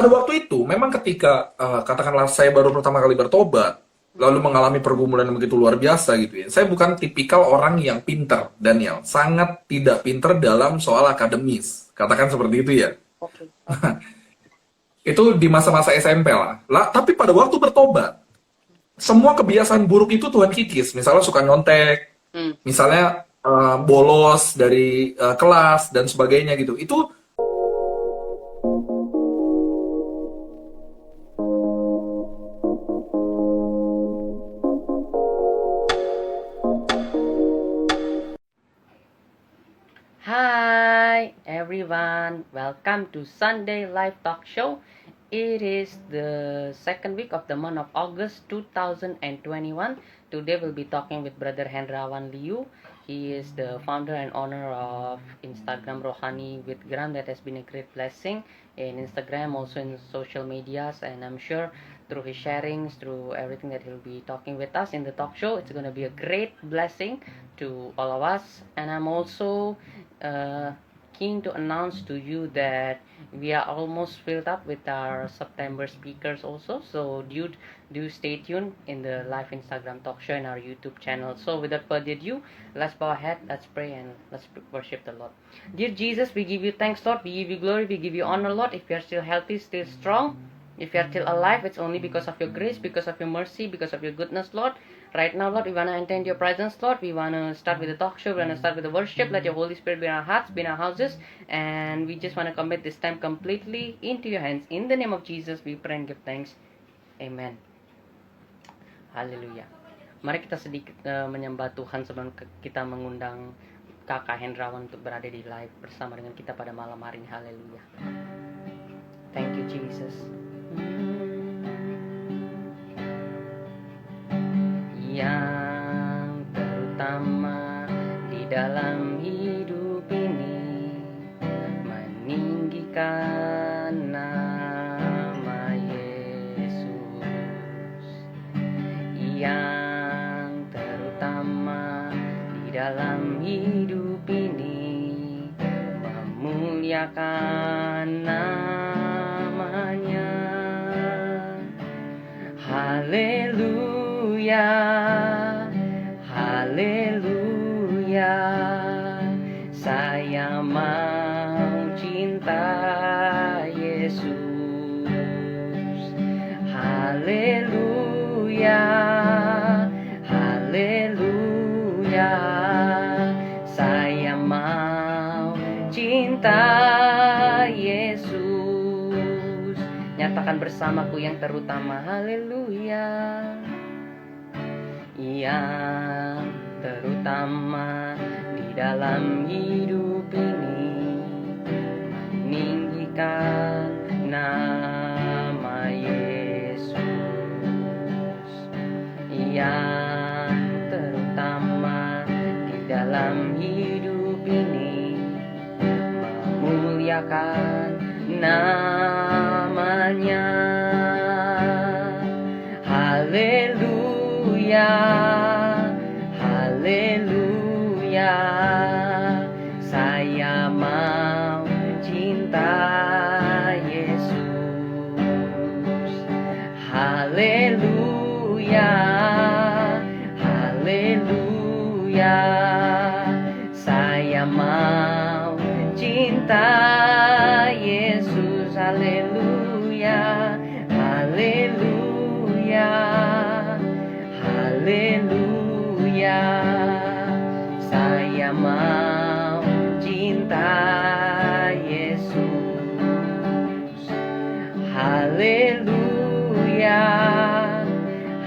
pada waktu itu memang ketika katakanlah saya baru pertama kali bertobat, lalu mengalami pergumulan yang begitu luar biasa gitu ya. Saya bukan tipikal orang yang pinter, Daniel. Sangat tidak pinter dalam soal akademis. Katakan seperti itu ya. Oke, oke. Itu di masa-masa SMP lah. Tapi pada waktu bertobat, semua kebiasaan buruk itu Tuhan kikis. Misalnya suka nyontek, Hmm. misalnya bolos dari kelas dan sebagainya gitu. Itu Hi everyone, welcome to Sunday Live Talk Show. It is the second week of the month of August 2021. Today we'll be talking with Brother Hendrawan Liu. He is the founder and owner of Instagram Rohani with Gram. That has been a great blessing in Instagram, also in social medias, and I'm sure through his sharings, through everything that he'll be talking with us in the talk show, it's going to be a great blessing to all of us. And I'm also uh, keen to announce to you that we are almost filled up with our September speakers also. So do stay tuned in the live Instagram talk show and our YouTube channel. So without further ado, let's bow our head, let's pray, and let's worship the Lord. Dear Jesus, we give you thanks, Lord. We give you glory, we give you honor, Lord. If we are still healthy, still strong, if you are still alive, it's only because of your grace, because of your mercy, because of your goodness, Lord. Right now, Lord, we want to enter into your presence, Lord. We want to start with the talk show. We want to start with the worship. Let your Holy Spirit be in our hearts, be in our houses. And we just want to commit this time completely into your hands. In the name of Jesus, we pray and give thanks. Amen. Haleluya. Mari kita sedikit menyembah Tuhan sebelum kita mengundang Kakak Hendrawan untuk berada di live bersama dengan kita pada malam hari ini. Haleluya. Thank you, Jesus. Yang terutama di dalam hidup ini meninggikan nama Yesus. Yang terutama di dalam hidup ini memuliakan namanya. Haleluya, haleluya, saya mau cinta Yesus. Haleluya, haleluya, saya mau cinta Yesus. Nyatakan bersamaku yang terutama. Haleluya. Yang terutama di dalam hidup ini meninggikan nama Yesus. Yang terutama di dalam hidup ini memuliakan namanya. Haleluya, haleluya, saya mau cinta Yesus. Haleluya, haleluya, saya mau cinta Yesus. Haleluya, haleluya, haleluya, saya mau cinta Yesus. Haleluya,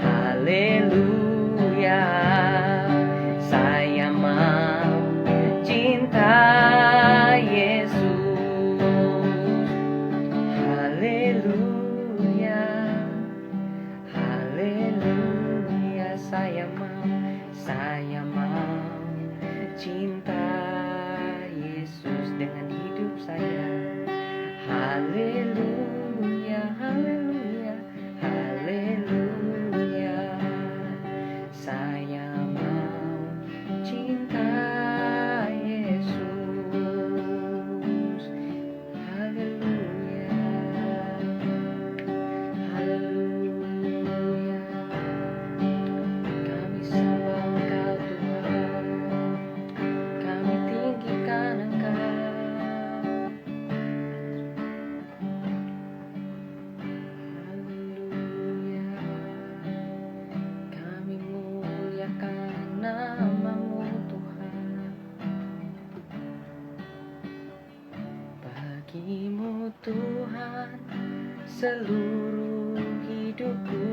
haleluya, saya mau cinta Yesus. Haleluya, haleluya, saya mau cinta Yesus dengan hidup saya. Haleluya, haleluya. seluruh hidupku.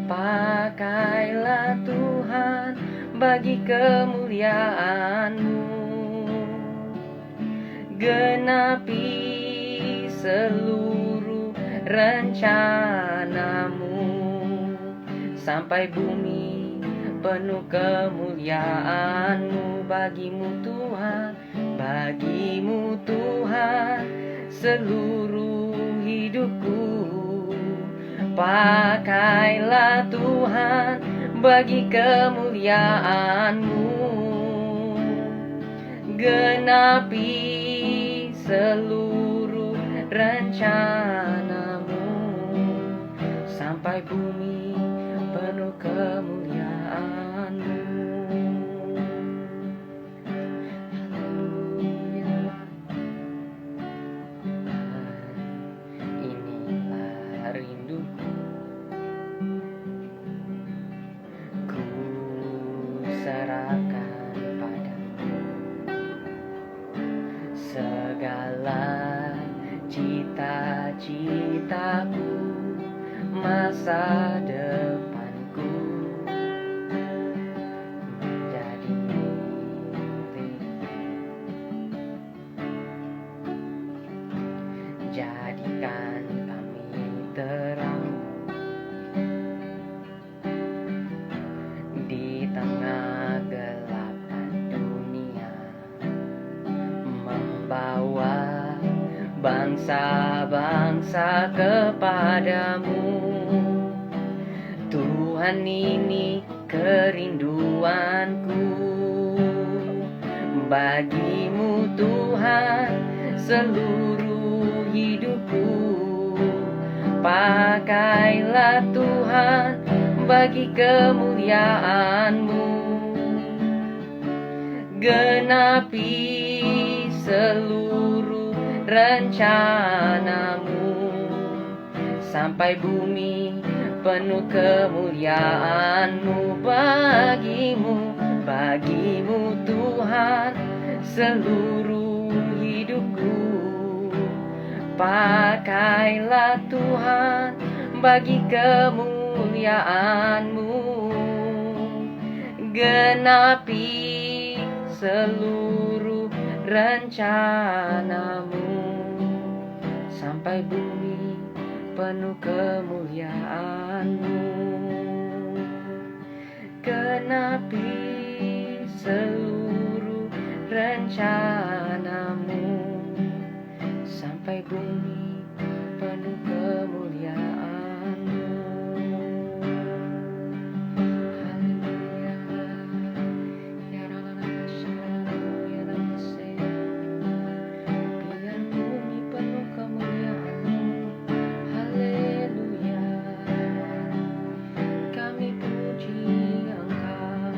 Pakailah Tuhan bagi kemuliaan-Mu. Genapi seluruh rencana-Mu, sampai bumi penuh kemuliaan-Mu. Bagimu Tuhan, seluruh hidupku. Pakailah Tuhan bagi kemuliaan-Mu. Genapi seluruh rencana-Mu, sampai bumi penuh kemuliaan-Mu. Haleluya. Inilah rinduku, ku serahkan padamu segala cita-citaku, masa depanku menjadi milik. Jadikan kami terang di tengah gelapan dunia, membawa bangsa-bangsa kepadamu. Tuhan, ini kerinduanku, bagimu Tuhan seluruh hidupku. Pakailah Tuhan bagi kemuliaan-Mu. Genapi seluruh rencana-Mu, sampai bumi penuh kemuliaan-Mu. Bagimu Tuhan seluruh hidupku. Pakailah Tuhan bagi kemuliaan-Mu. Genapi seluruh rencana-Mu, sampai bumi penuh kemuliaan-Mu. Genapi seluruh rencana-Mu, sampai bumi penuh kemuliaan-Mu. Haleluya. Ya Rabbana Shalom, ya Namaste. Biar bumi penuh kemuliaan-Mu. Haleluya. Kami puji Engkau,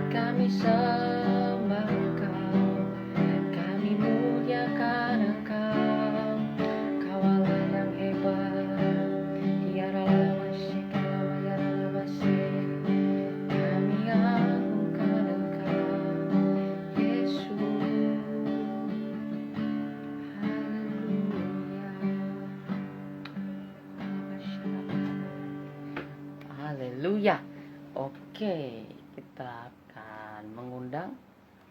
kami sembah Engkau, kami muliakan Engkau. Kau Allah yang hebat. Ya Rabbana ya Rabbana, kami agungkan Engkau, Yesus. Haleluya. Haleluya. Oke, kita akan mengundang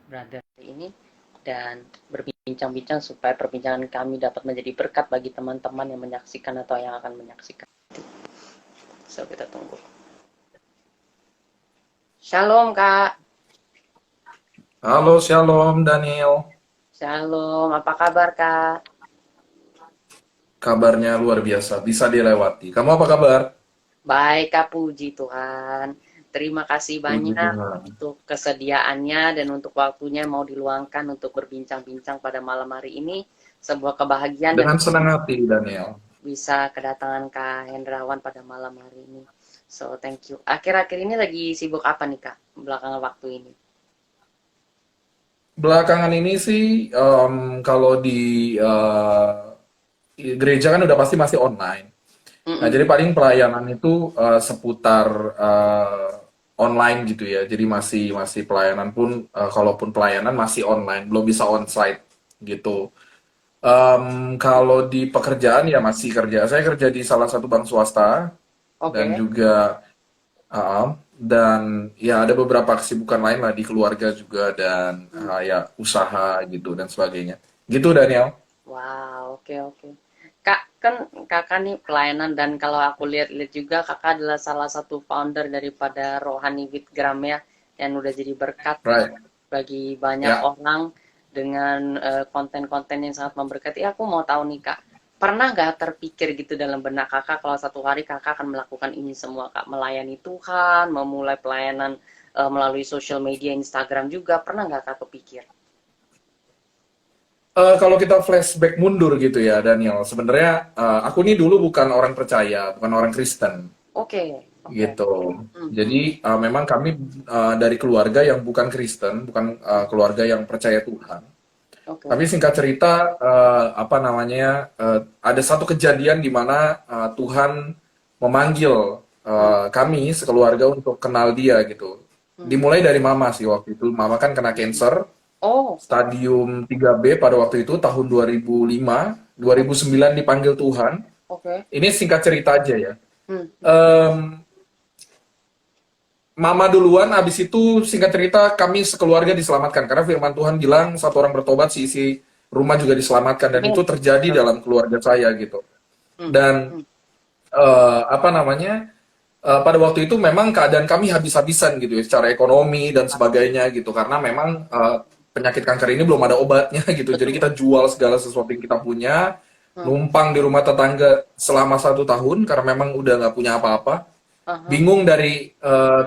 brother ini dan berbincang-bincang supaya perbincangan kami dapat menjadi berkat bagi teman-teman yang menyaksikan atau yang akan menyaksikan. So, kita tunggu. Shalom, Kak. Halo, shalom Daniel. Shalom, apa kabar, Kak? Kabarnya luar biasa, bisa dilewati. Kamu apa kabar? Baik, Kak, puji Tuhan. Terima kasih Puji banyak Tuhan. untuk kesediaannya dan untuk waktunya mau diluangkan untuk berbincang-bincang pada malam hari ini. Sebuah kebahagiaan dan Dengan senang hati, Daniel. bisa kedatangan Kak Hendrawan pada malam hari ini. So, thank you. Akhir-akhir ini lagi sibuk apa nih, Kak? Belakangan waktu ini. Belakangan ini sih, kalau di gereja kan udah pasti masih online. Nah, Mm-mm. jadi paling pelayanan itu seputar online gitu ya. Jadi masih pelayanan pun, kalaupun pelayanan masih online, belum bisa onsite gitu. Kalau di pekerjaan ya masih kerja. Saya kerja di salah satu bank swasta dan Oke. juga dan ya ada beberapa kesibukan lain lah di keluarga juga dan ya usaha gitu dan sebagainya. Gitu Daniel. Wow, oke oke. Kak, kan kakak nih pelayanan dan kalau aku lihat-lihat juga kakak adalah salah satu founder daripada Rohani with Gram ya, yang udah jadi berkat Right. bagi banyak Ya. orang dengan konten-konten yang sangat memberkati. Aku mau tahu nih Kak, pernah nggak terpikir gitu dalam benak kakak kalau satu hari kakak akan melakukan ini semua Kak, melayani Tuhan, memulai pelayanan melalui sosial media Instagram juga, pernah nggak Kak kepikir? Kalau kita flashback mundur gitu ya Daniel, sebenarnya aku nih dulu bukan orang percaya, bukan orang Kristen. Oke, oke. Gitu. Hmm, Jadi memang kami dari keluarga yang bukan Kristen, bukan keluarga yang percaya Tuhan. oke. Tapi singkat cerita, apa namanya, ada satu kejadian di mana Tuhan memanggil Hmm, kami sekeluarga untuk kenal Dia gitu. hmm. Dimulai dari Mama sih waktu itu. Mama kan kena cancer, Oh, stadium 3B pada waktu itu tahun 2005, 2009 dipanggil Tuhan. oke. Ini singkat cerita aja ya. Hmm, Em, Mama duluan, abis itu singkat cerita kami sekeluarga diselamatkan karena firman Tuhan bilang satu orang bertobat si rumah juga diselamatkan dan itu amin. terjadi Betul. dalam keluarga saya gitu. Hmm, Dan hmm, apa namanya pada waktu itu memang keadaan kami habis-habisan gitu ya secara ekonomi dan sebagainya gitu karena memang penyakit kanker ini belum ada obatnya gitu. Jadi betul. kita jual segala sesuatu yang kita punya, Hmm, numpang di rumah tetangga selama 1 tahun karena memang udah nggak punya apa-apa, aha, bingung dari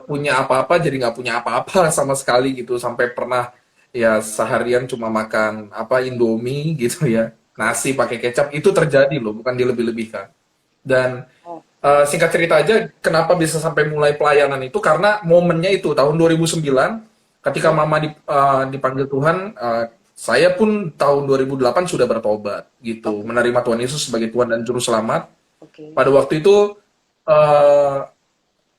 punya apa-apa jadi nggak punya apa-apa sama sekali gitu sampai pernah ya seharian cuma makan apa Indomie gitu ya nasi pakai kecap itu terjadi loh bukan dilebih-lebihkan dan oh, singkat cerita aja kenapa bisa sampai mulai pelayanan itu karena momennya itu tahun 2009 ketika hmm, mama dipanggil Tuhan saya pun tahun 2008 sudah bertobat gitu oke, menerima Tuhan Yesus sebagai Tuhan dan Juru Selamat oke. pada waktu itu eh,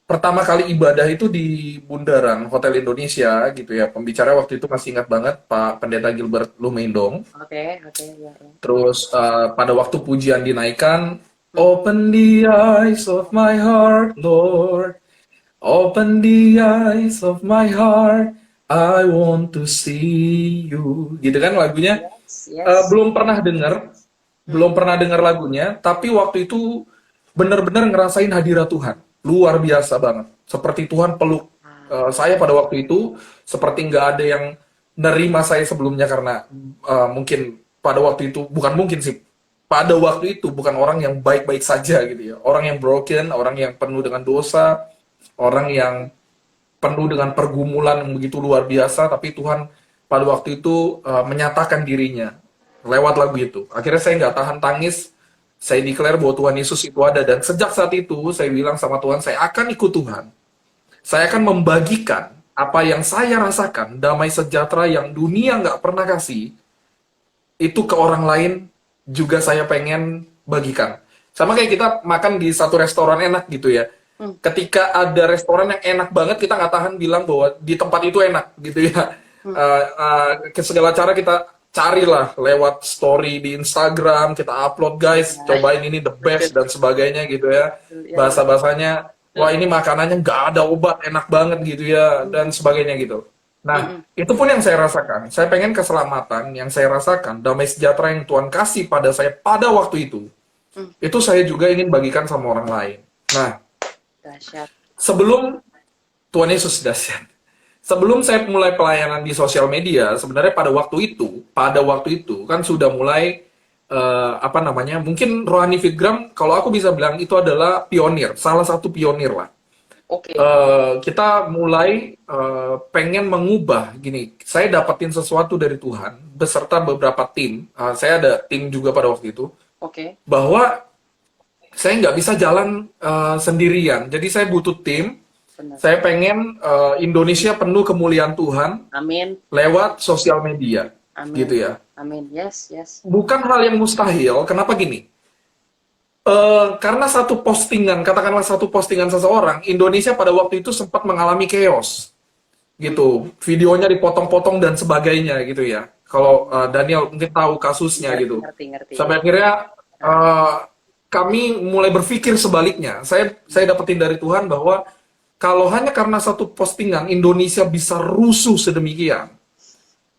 pertama kali ibadah itu di Bundaran Hotel Indonesia gitu ya. Pembicara waktu itu masih ingat banget Pak Pendeta Gilbert Lumendong. Oke, oke, ya, ya. Terus pada waktu pujian dinaikkan, Hmm, Open the eyes of my heart, Lord. Open the eyes of my heart. I want to see you. Gitu kan lagunya. yes, yes. Belum pernah dengar, Hmm, belum pernah dengar lagunya, tapi waktu itu benar-benar ngerasain hadirat Tuhan. Luar biasa banget. Seperti Tuhan peluk ah, saya pada waktu itu, seperti nggak ada yang nerima saya sebelumnya karena mungkin pada waktu itu, bukan mungkin sih, pada waktu itu bukan orang yang baik-baik saja gitu ya. Orang yang broken, orang yang penuh dengan dosa, orang yang penuh dengan pergumulan yang begitu luar biasa, tapi Tuhan pada waktu itu menyatakan dirinya lewat lagu itu. Akhirnya saya nggak tahan tangis, saya declare bahwa Tuhan Yesus itu ada, dan sejak saat itu saya bilang sama Tuhan, saya akan ikut Tuhan. Saya akan membagikan apa yang saya rasakan, damai sejahtera yang dunia nggak pernah kasih, itu ke orang lain juga saya pengen bagikan. Sama kayak kita makan di satu restoran enak gitu ya. hmm, Ketika ada restoran yang enak banget, kita nggak tahan bilang bahwa di tempat itu enak gitu ya. hmm, Ke segala cara kita carilah lewat story di Instagram, kita upload guys, ya, cobain ini the betul, best dan sebagainya gitu ya. ya, ya, Bahasa-bahasanya, wah betul. ini makanannya nggak ada obat, enak banget gitu ya, Hmm, dan sebagainya gitu. hmm, Nah, hmm, itu pun yang saya rasakan. Saya pengen keselamatan yang saya rasakan, damai sejahtera yang Tuhan kasih pada saya pada waktu hmm, itu saya juga ingin bagikan sama orang lain. Nah, dahsyat. sebelum Tuhan Yesus dahsyat. Sebelum saya mulai pelayanan di sosial media, sebenarnya pada waktu itu kan sudah mulai apa namanya? Mungkin Rohani Fitgram, kalau aku bisa bilang itu adalah pionir, salah satu pionir lah. Oke, Kita mulai pengen mengubah gini. Saya dapetin sesuatu dari Tuhan beserta beberapa tim. Saya ada tim juga pada waktu itu oke, bahwa saya nggak bisa jalan sendirian. Jadi saya butuh tim. benar. Saya pengen Indonesia penuh kemuliaan Tuhan Amin, lewat sosial media, gitu amin, ya. amin. Yes, yes. Bukan hal yang mustahil. Kenapa gini? Karena satu postingan, katakanlah satu postingan seseorang, Indonesia pada waktu itu sempat mengalami chaos, Hmm, gitu. Videonya dipotong-potong dan sebagainya, gitu ya. Kalau Daniel mungkin tahu kasusnya Ngerti, gitu. ngerti, ngerti. Sampai akhirnya eh, kami mulai berpikir sebaliknya. Saya dapetin dari Tuhan bahwa kalau hanya karena satu postingan Indonesia bisa rusuh sedemikian,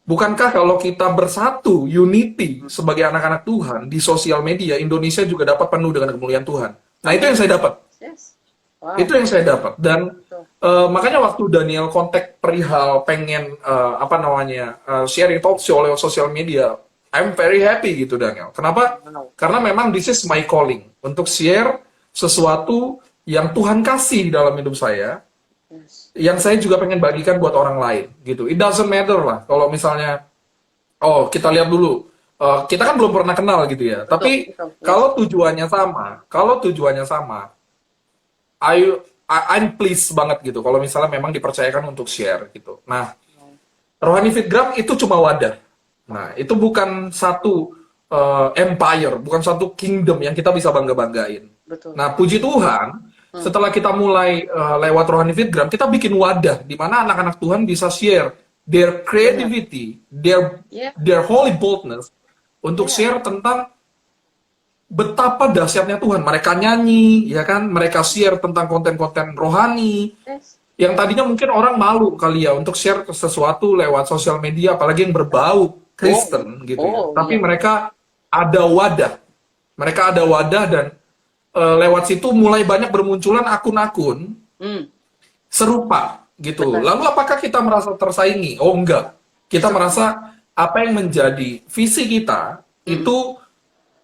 bukankah kalau kita bersatu, unity sebagai anak-anak Tuhan di sosial media, Indonesia juga dapat penuh dengan kemuliaan Tuhan. Nah, itu yang Amin. saya dapat. Yes. Wow. Itu yang saya dapat. Dan Betul. makanya waktu Daniel kontak perihal pengen apa namanya sharing talk show lewat sosial media, I'm very happy gitu Daniel. Kenapa? Wow. Karena memang this is my calling untuk share sesuatu yang Tuhan kasih dalam hidup saya, Yes. yang saya juga pengen bagikan buat orang lain gitu. It doesn't matter lah kalau misalnya, oh kita lihat dulu, kita kan belum pernah kenal gitu ya. Betul, Tapi betul. Yes. kalau tujuannya sama, I'm pleased banget gitu kalau misalnya memang dipercayakan untuk share gitu. Nah, Rohani Fitgram itu cuma wadah. Nah, itu bukan satu empire, bukan satu kingdom yang kita bisa bangga-banggain. Betul. Nah, puji Tuhan, setelah kita mulai lewat Rohani Fitgram, kita bikin wadah di mana anak-anak Tuhan bisa share their creativity, Yeah. their holy boldness untuk Yeah. share tentang betapa dahsyatnya Tuhan. Mereka nyanyi, ya kan? Mereka share tentang konten-konten rohani. Yes. Yang tadinya mungkin orang malu kali ya untuk share sesuatu lewat sosial media, apalagi yang berbau Kristen gitu ya. Oh, Tapi iya. mereka ada wadah. Mereka ada wadah dan lewat situ mulai banyak bermunculan akun-akun Hmm. serupa gitu. Benar. Lalu apakah kita merasa tersaingi? Oh enggak. Kita merasa apa yang menjadi visi kita itu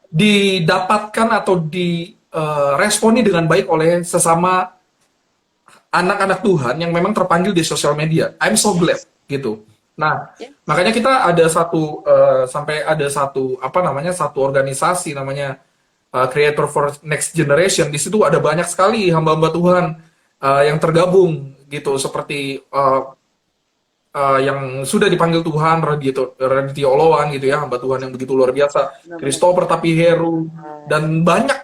didapatkan atau diresponi dengan baik oleh sesama anak-anak Tuhan yang memang terpanggil di sosial media. I'm so glad gitu. Nah, Yeah. makanya kita ada satu sampai ada satu apa namanya satu organisasi namanya Creator for Next Generation. Di situ ada banyak sekali hamba-hamba Tuhan yang tergabung gitu seperti yang sudah dipanggil Tuhan, Raditya Oloan gitu ya, hamba Tuhan yang begitu luar biasa, Christopher Tapiheru, dan banyak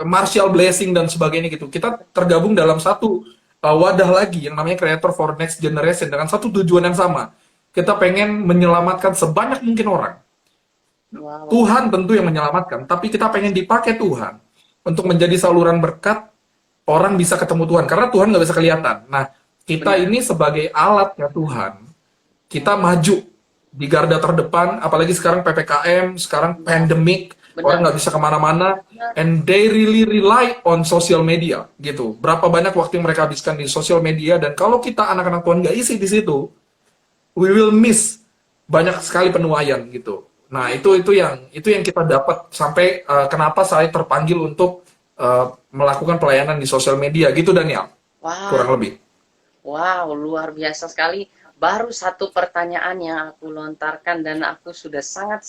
Martial Blessing dan sebagainya gitu. Kita tergabung dalam satu wadah lagi yang namanya Creator for Next Generation dengan satu tujuan yang sama. Kita pengen menyelamatkan sebanyak mungkin orang. Wow. Tuhan tentu yang menyelamatkan, tapi kita pengen dipakai Tuhan untuk menjadi saluran berkat, orang bisa ketemu Tuhan, karena Tuhan nggak bisa kelihatan. Nah, kita ini sebagai alatnya Tuhan, kita maju di garda terdepan, apalagi sekarang PPKM, sekarang pandemic, orang nggak bisa kemana-mana, and they really rely on social media, gitu. Berapa banyak waktu yang mereka habiskan di social media, dan kalau kita anak-anak Tuhan nggak isi di situ, we will miss banyak sekali penuaian, gitu. Nah, itu yang kita dapat sampai kenapa saya terpanggil untuk melakukan pelayanan di sosial media, gitu Daniel, Wow. kurang lebih. Wow, luar biasa sekali. Baru satu pertanyaan yang aku lontarkan dan aku sudah sangat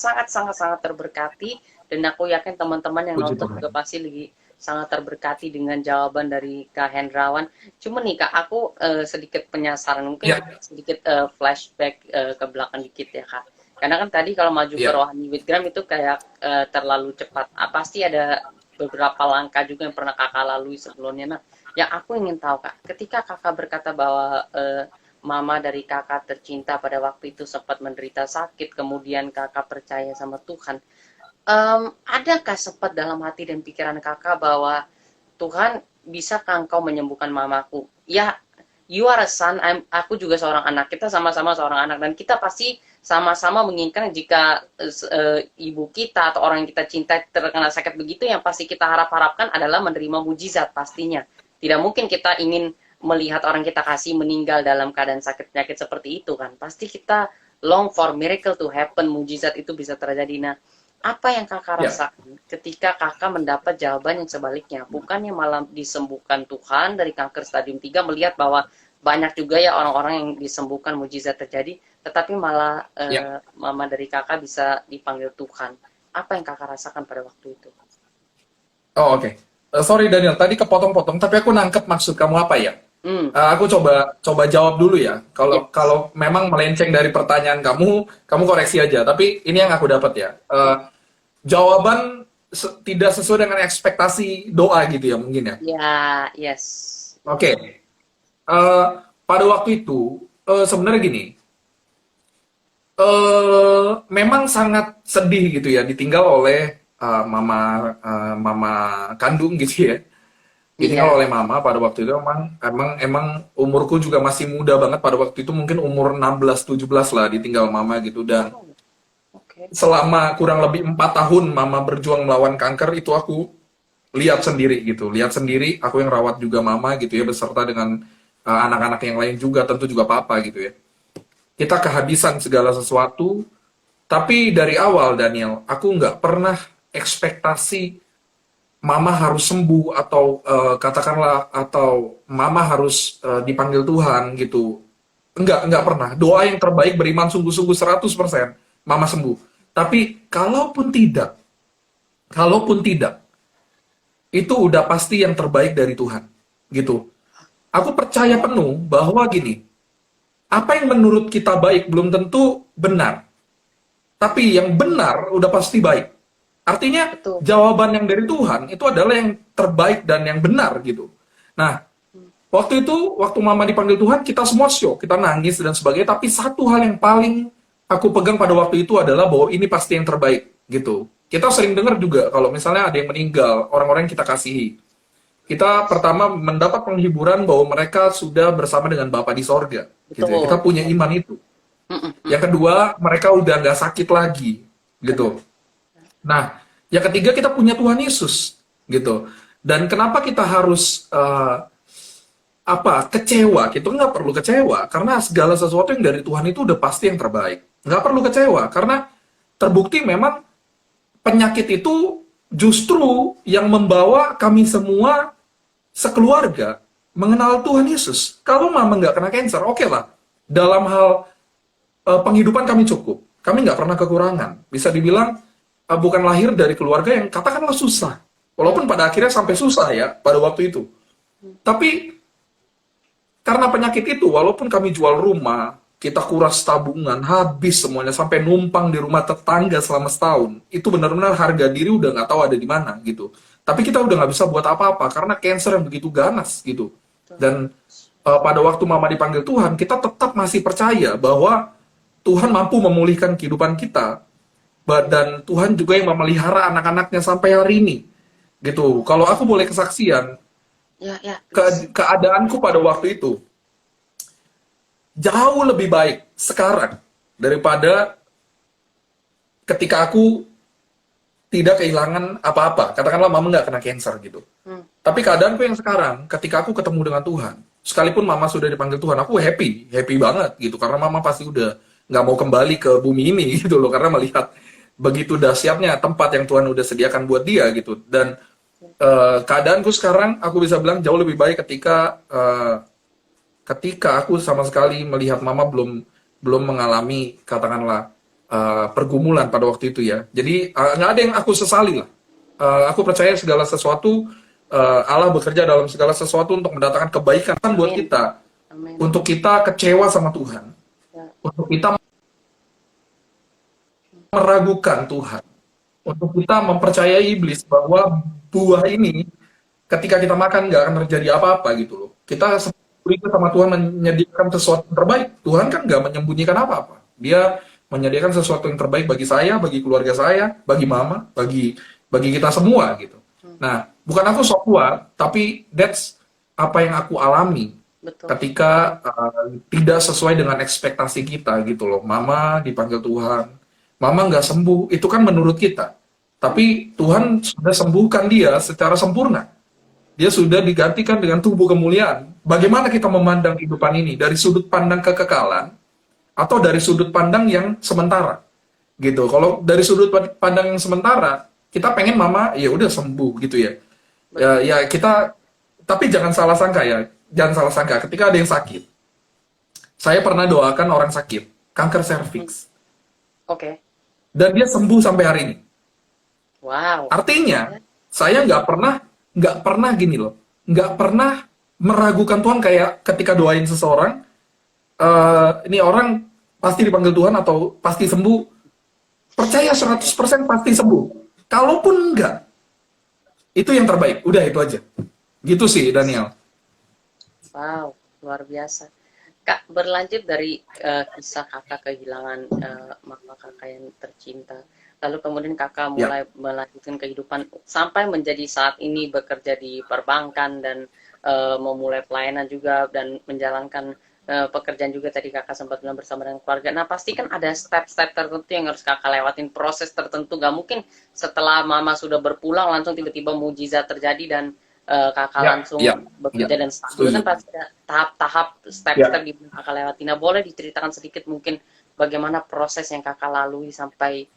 terberkati, dan aku yakin teman-teman yang Puji nonton Tuhan. juga pasti lagi sangat terberkati dengan jawaban dari Kak Hendrawan. Cuma nih Kak, aku sedikit penyasaran, mungkin Ya. sedikit flashback ke belakang dikit ya Kak. Karena kan tadi kalau maju ke Ya. Rohani Witgram itu kayak terlalu cepat. Pasti ada beberapa langkah juga yang pernah Kakak lalui sebelumnya. Nah, yang aku ingin tahu Kak, ketika Kakak berkata bahwa mama dari Kakak tercinta pada waktu itu sempat menderita sakit, kemudian Kakak percaya sama Tuhan, adakah sempat dalam hati dan pikiran Kakak bahwa Tuhan, bisakah Engkau menyembuhkan mamaku? Ya, you are a son, aku juga seorang anak, kita sama-sama seorang anak, dan kita pasti sama-sama menginginkan jika ibu kita atau orang yang kita cintai terkena sakit begitu, yang pasti kita harapkan adalah menerima mujizat pastinya. Tidak mungkin kita ingin melihat orang kita kasih meninggal dalam keadaan sakit penyakit seperti itu kan. Pasti kita long for miracle to happen, mujizat itu bisa terjadi. Nah, apa yang Kakak rasakan ketika Kakak mendapat jawaban yang sebaliknya? Bukannya malah disembuhkan Tuhan dari kanker stadium 3, melihat bahwa banyak juga ya orang-orang yang disembuhkan, mujizat terjadi, tetapi malah mama dari Kakak bisa dipanggil Tuhan. Apa yang Kakak rasakan pada waktu itu? Oh, oke. Sorry Daniel, tadi kepotong-potong, tapi aku nangkep maksud kamu apa ya? Aku coba jawab dulu ya. Kalau memang melenceng dari pertanyaan kamu koreksi aja. Tapi ini yang aku dapat ya. Jawaban tidak sesuai dengan ekspektasi doa gitu ya mungkin ya. Ya, yes. Oke. Pada waktu itu sebenarnya gini. Memang sangat sedih gitu ya, ditinggal oleh mama kandung gitu ya. Ditinggal Iya, oleh mama pada waktu itu, emang umurku juga masih muda banget pada waktu itu, mungkin umur 16 17 lah ditinggal mama gitu. Dan oh, oke. selama kurang lebih 4 tahun mama berjuang melawan kanker itu aku lihat sendiri gitu, lihat sendiri, aku yang rawat juga mama gitu ya, beserta dengan anak-anak yang lain juga, tentu juga papa gitu ya. Kita kehabisan segala sesuatu, tapi dari awal Daniel, aku nggak pernah ekspektasi mama harus sembuh, atau katakanlah, atau mama harus dipanggil Tuhan gitu. Enggak pernah. Doa yang terbaik beriman sungguh-sungguh 100% mama sembuh. Tapi kalaupun tidak, itu udah pasti yang terbaik dari Tuhan. Gitu. Aku percaya penuh bahwa gini, apa yang menurut kita baik belum tentu benar. Tapi yang benar udah pasti baik. Artinya Betul. jawaban yang dari Tuhan itu adalah yang terbaik dan yang benar gitu. Nah, waktu mama dipanggil Tuhan, kita semua syok, kita nangis dan sebagainya. Tapi satu hal yang paling aku pegang pada waktu itu adalah bahwa ini pasti yang terbaik gitu. Kita sering dengar juga kalau misalnya ada yang meninggal, orang-orang yang kita kasihi. Kita pertama mendapat penghiburan bahwa mereka sudah bersama dengan Bapa di sorga. Gitu ya. Kita Betul. punya iman itu. Mm-mm. Yang kedua, mereka udah nggak sakit lagi, Benar. gitu. Nah, yang ketiga kita punya Tuhan Yesus, gitu. Dan kenapa kita harus kecewa? Kita nggak perlu kecewa karena segala sesuatu yang dari Tuhan itu udah pasti yang terbaik. Nggak perlu kecewa karena terbukti memang penyakit itu justru yang membawa kami semua sekeluarga mengenal Tuhan Yesus. Kalau mama nggak kena cancer, oke lah. Dalam hal penghidupan kami cukup. Kami nggak pernah kekurangan. Bisa dibilang bukan lahir dari keluarga yang katakanlah susah. Walaupun pada akhirnya sampai susah ya pada waktu itu. Tapi karena penyakit itu, walaupun kami jual rumah, kita kuras tabungan, habis semuanya sampai numpang di rumah tetangga selama setahun. Itu benar-benar harga diri udah nggak tahu ada di mana gitu. Tapi kita udah nggak bisa buat apa-apa karena cancer yang begitu ganas gitu. Dan pada waktu mama dipanggil Tuhan, kita tetap masih percaya bahwa Tuhan mampu memulihkan kehidupan kita, dan Tuhan juga yang memelihara anak-anaknya sampai hari ini. Gitu. Kalau aku boleh kesaksian, Ya, ya, please. keadaanku pada waktu itu jauh lebih baik sekarang daripada ketika aku tidak kehilangan apa-apa. Katakanlah mama nggak kena cancer gitu. Hmm. Tapi keadaanku yang sekarang, ketika aku ketemu dengan Tuhan, sekalipun mama sudah dipanggil Tuhan, aku happy banget gitu. Karena mama pasti udah nggak mau kembali ke bumi ini gitu loh. Karena melihat begitu dahsyatnya tempat yang Tuhan udah sediakan buat dia gitu. Dan keadaanku sekarang, aku bisa bilang jauh lebih baik ketika aku sama sekali melihat mama belum mengalami, katakanlah, pergumulan pada waktu itu ya. Jadi nggak ada yang aku sesali lah. Aku percaya segala sesuatu, Allah bekerja dalam segala sesuatu untuk mendatangkan kebaikan buat Amin. kita, Amin. untuk kita kecewa sama Tuhan, Ya. untuk kita meragukan Tuhan, untuk kita mempercayai iblis bahwa buah ini ketika kita makan nggak akan terjadi apa-apa gitu loh. Kita berikan sama Tuhan menyediakan sesuatu yang terbaik. Tuhan kan nggak menyembunyikan apa-apa. Dia menyediakan sesuatu yang terbaik bagi saya, bagi keluarga saya, bagi mama, bagi kita semua gitu. Nah, bukan aku sok kuat, tapi that's apa yang aku alami Betul. ketika tidak sesuai dengan ekspektasi kita gitu loh. Mama dipanggil Tuhan, mama nggak sembuh, itu kan menurut kita. Tapi Tuhan sudah sembuhkan dia secara sempurna. Dia sudah digantikan dengan tubuh kemuliaan. Bagaimana kita memandang kehidupan ini? Dari sudut pandang kekekalan atau dari sudut pandang yang sementara? Gitu. Kalau dari sudut pandang yang sementara, kita pengen mama ya udah sembuh gitu ya. Ya kita, tapi jangan salah sangka ya. Jangan salah sangka ketika ada yang sakit. Saya pernah doakan orang sakit kanker serviks Oke. dan dia sembuh sampai hari ini. Wow. Artinya, saya nggak pernah gini loh, nggak pernah meragukan Tuhan kayak ketika doain seseorang, ini orang pasti dipanggil Tuhan atau pasti sembuh, percaya 100% pasti sembuh. Kalaupun enggak, itu yang terbaik. Udah itu aja. Gitu sih, Daniel. Wow, luar biasa. Kak, berlanjut dari kisah kakak kehilangan mama kakak yang tercinta. Lalu kemudian kakak Ya, mulai melanjutkan kehidupan sampai menjadi saat ini bekerja di perbankan dan memulai pelayanan juga dan menjalankan pekerjaan juga tadi kakak sempat bilang bersama dengan keluarga. Nah pasti kan ada step-step tertentu yang harus kakak lewatin, proses tertentu. Gak mungkin setelah mama sudah berpulang langsung tiba-tiba mujizat terjadi dan kakak ya, ya, langsung ya, bekerja dan stabil kan setuju. pasti ada tahap-tahap step-step Ya, di mana kakak lewati. Nah boleh diceritakan sedikit mungkin bagaimana proses yang kakak lalui sampai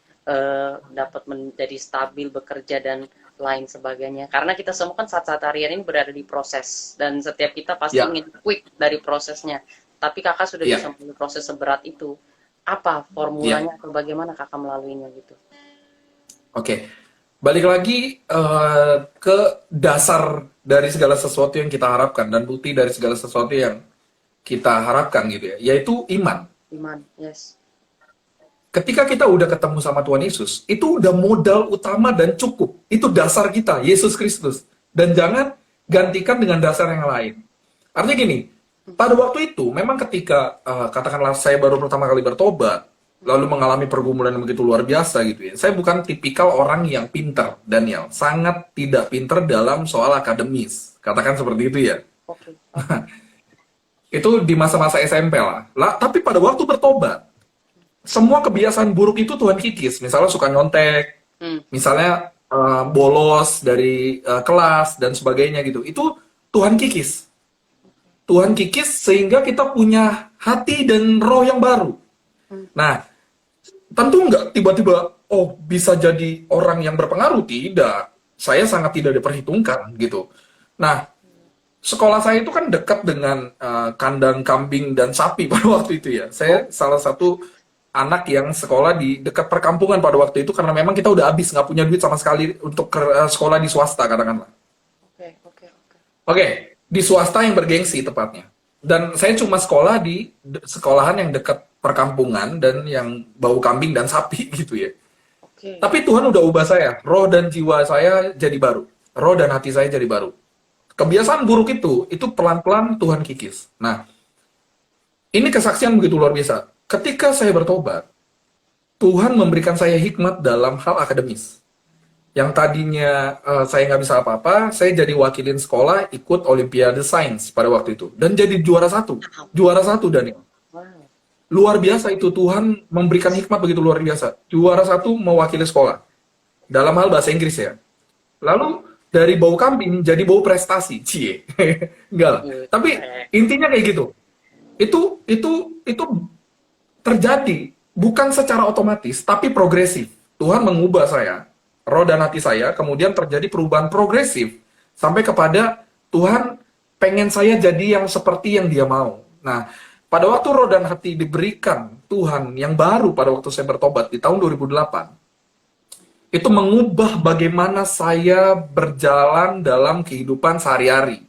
dapat menjadi stabil bekerja dan lain sebagainya. Karena kita semua kan saat-saat harian ini berada di proses dan setiap kita pasti ya, ingin quick dari prosesnya. Tapi kakak sudah bisa ya, melalui proses seberat itu. Apa ya. formulanya atau bagaimana kakak melaluinya gitu? Oke. Balik lagi ke dasar dari segala sesuatu yang kita harapkan dan bukti dari segala sesuatu yang kita harapkan gitu ya, yaitu iman. Iman, yes. Ketika kita udah ketemu sama Tuhan Yesus, itu udah modal utama dan cukup. Itu dasar kita, Yesus Kristus. Dan jangan gantikan dengan dasar yang lain. Artinya gini, pada waktu itu, memang ketika, katakanlah saya baru pertama kali bertobat, lalu mengalami pergumulan yang begitu luar biasa gitu ya. Saya bukan tipikal orang yang pinter, Daniel. Sangat tidak pinter dalam soal akademis. Katakan seperti itu ya. Oke, oke. Itu di masa-masa SMP lah. Tapi pada waktu bertobat, semua kebiasaan buruk itu Tuhan kikis. Misalnya suka nyontek, Hmm, misalnya bolos dari kelas dan sebagainya gitu. Itu Tuhan kikis. Tuhan kikis sehingga kita punya hati dan roh yang baru. hmm, Nah, tentu nggak tiba-tiba, oh bisa jadi orang yang berpengaruh. Tidak. Saya sangat tidak diperhitungkan gitu. Nah, sekolah saya itu kan dekat dengan kandang kambing dan sapi pada waktu itu ya. oh, Saya salah satu anak yang sekolah di dekat perkampungan pada waktu itu karena memang kita udah habis nggak punya duit sama sekali untuk sekolah di swasta katakanlah. oke, oke, oke. Oke, di swasta yang bergengsi tepatnya. Dan saya cuma sekolah di sekolahan yang dekat perkampungan dan yang bau kambing dan sapi gitu ya. Oke. Tapi Tuhan udah ubah saya, roh dan jiwa saya jadi baru, roh dan hati saya jadi baru. Kebiasaan buruk itu pelan-pelan Tuhan kikis. Nah, ini kesaksian begitu luar biasa. Ketika saya bertobat, Tuhan memberikan saya hikmat dalam hal akademis. Yang tadinya saya nggak bisa apa-apa, saya jadi wakilin sekolah ikut Olimpiade Sains pada waktu itu. Dan jadi juara satu. Wow. Juara satu, Daniel. Wow. Luar biasa itu, Tuhan memberikan hikmat begitu luar biasa. Juara satu mewakili sekolah. Dalam hal bahasa Inggris ya. Lalu dari bau kambing jadi bau prestasi. Cie. Enggak lah. Tapi intinya kayak gitu. Itu terjadi bukan secara otomatis tapi progresif. Tuhan mengubah saya, roh dan hati saya, kemudian terjadi perubahan progresif sampai kepada Tuhan pengen saya jadi yang seperti yang Dia mau. Nah, pada waktu roh dan hati diberikan Tuhan yang baru pada waktu saya bertobat di tahun 2008, itu mengubah bagaimana saya berjalan dalam kehidupan sehari-hari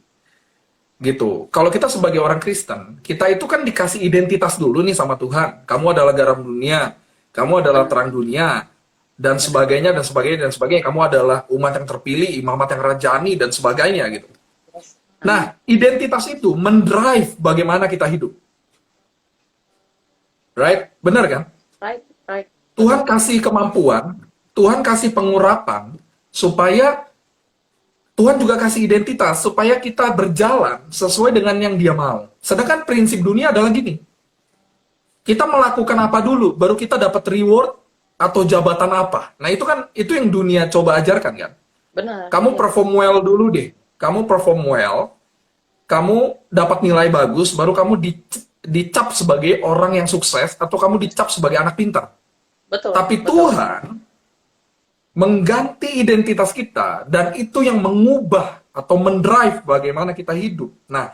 gitu. Kalau kita sebagai orang Kristen, kita itu kan dikasih identitas dulu nih sama Tuhan. Kamu adalah garam dunia, kamu adalah Benar, terang dunia, dan benar. sebagainya, dan sebagainya, dan sebagainya. Kamu adalah umat yang terpilih, imamat yang rajani, dan sebagainya gitu. Yes. Amin. Nah, identitas itu mendrive bagaimana kita hidup. Right? Benar kan? Right, right. Tuhan Betul. kasih kemampuan, Tuhan kasih pengurapan, supaya Tuhan juga kasih identitas supaya kita berjalan sesuai dengan yang Dia mau. Sedangkan prinsip dunia adalah gini. Kita melakukan apa dulu, baru kita dapat reward atau jabatan apa. Nah, itu kan itu yang dunia coba ajarkan kan. Benar, Kamu iya. perform well dulu deh. Kamu perform well, kamu dapat nilai bagus, baru kamu dicap sebagai orang yang sukses atau kamu dicap sebagai anak pintar. Betul, Tapi betul. Tuhan mengganti identitas kita dan itu yang mengubah atau mendrive bagaimana kita hidup. Nah,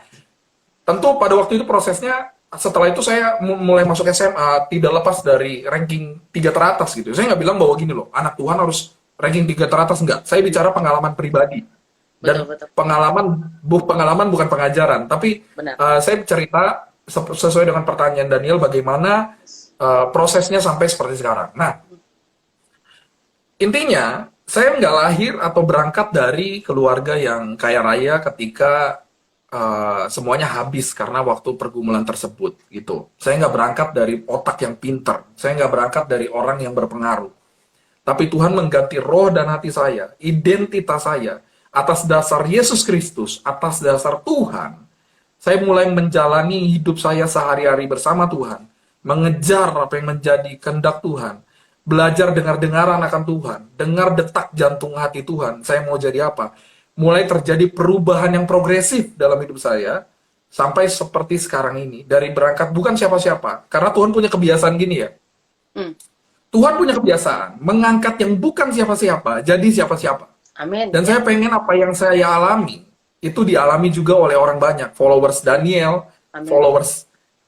tentu pada waktu itu prosesnya setelah itu saya mulai masuk SMA tidak lepas dari ranking 3 teratas gitu. Saya nggak bilang bahwa gini loh, anak Tuhan harus ranking 3 teratas, enggak. Saya bicara pengalaman pribadi. Betul, Dan betul. pengalaman bukan pengajaran, tapi Benar. saya cerita sesuai dengan pertanyaan Daniel bagaimana prosesnya sampai seperti sekarang. Nah, intinya, saya nggak lahir atau berangkat dari keluarga yang kaya raya ketika semuanya habis karena waktu pergumulan tersebut gitu. Saya nggak berangkat dari otak yang pinter, saya nggak berangkat dari orang yang berpengaruh. Tapi Tuhan mengganti roh dan hati saya, identitas saya, atas dasar Yesus Kristus, atas dasar Tuhan. Saya mulai menjalani hidup saya sehari-hari bersama Tuhan, mengejar apa yang menjadi kehendak Tuhan, belajar dengar-dengaran akan Tuhan, dengar detak jantung hati Tuhan, saya mau jadi apa. Mulai terjadi perubahan yang progresif dalam hidup saya, sampai seperti sekarang ini. Dari berangkat bukan siapa-siapa, karena Tuhan punya kebiasaan gini ya. Hmm. Tuhan punya kebiasaan mengangkat yang bukan siapa-siapa, jadi siapa-siapa. Amin. Dan saya pengen apa yang saya alami, itu dialami juga oleh orang banyak. Followers Daniel, Amin. followers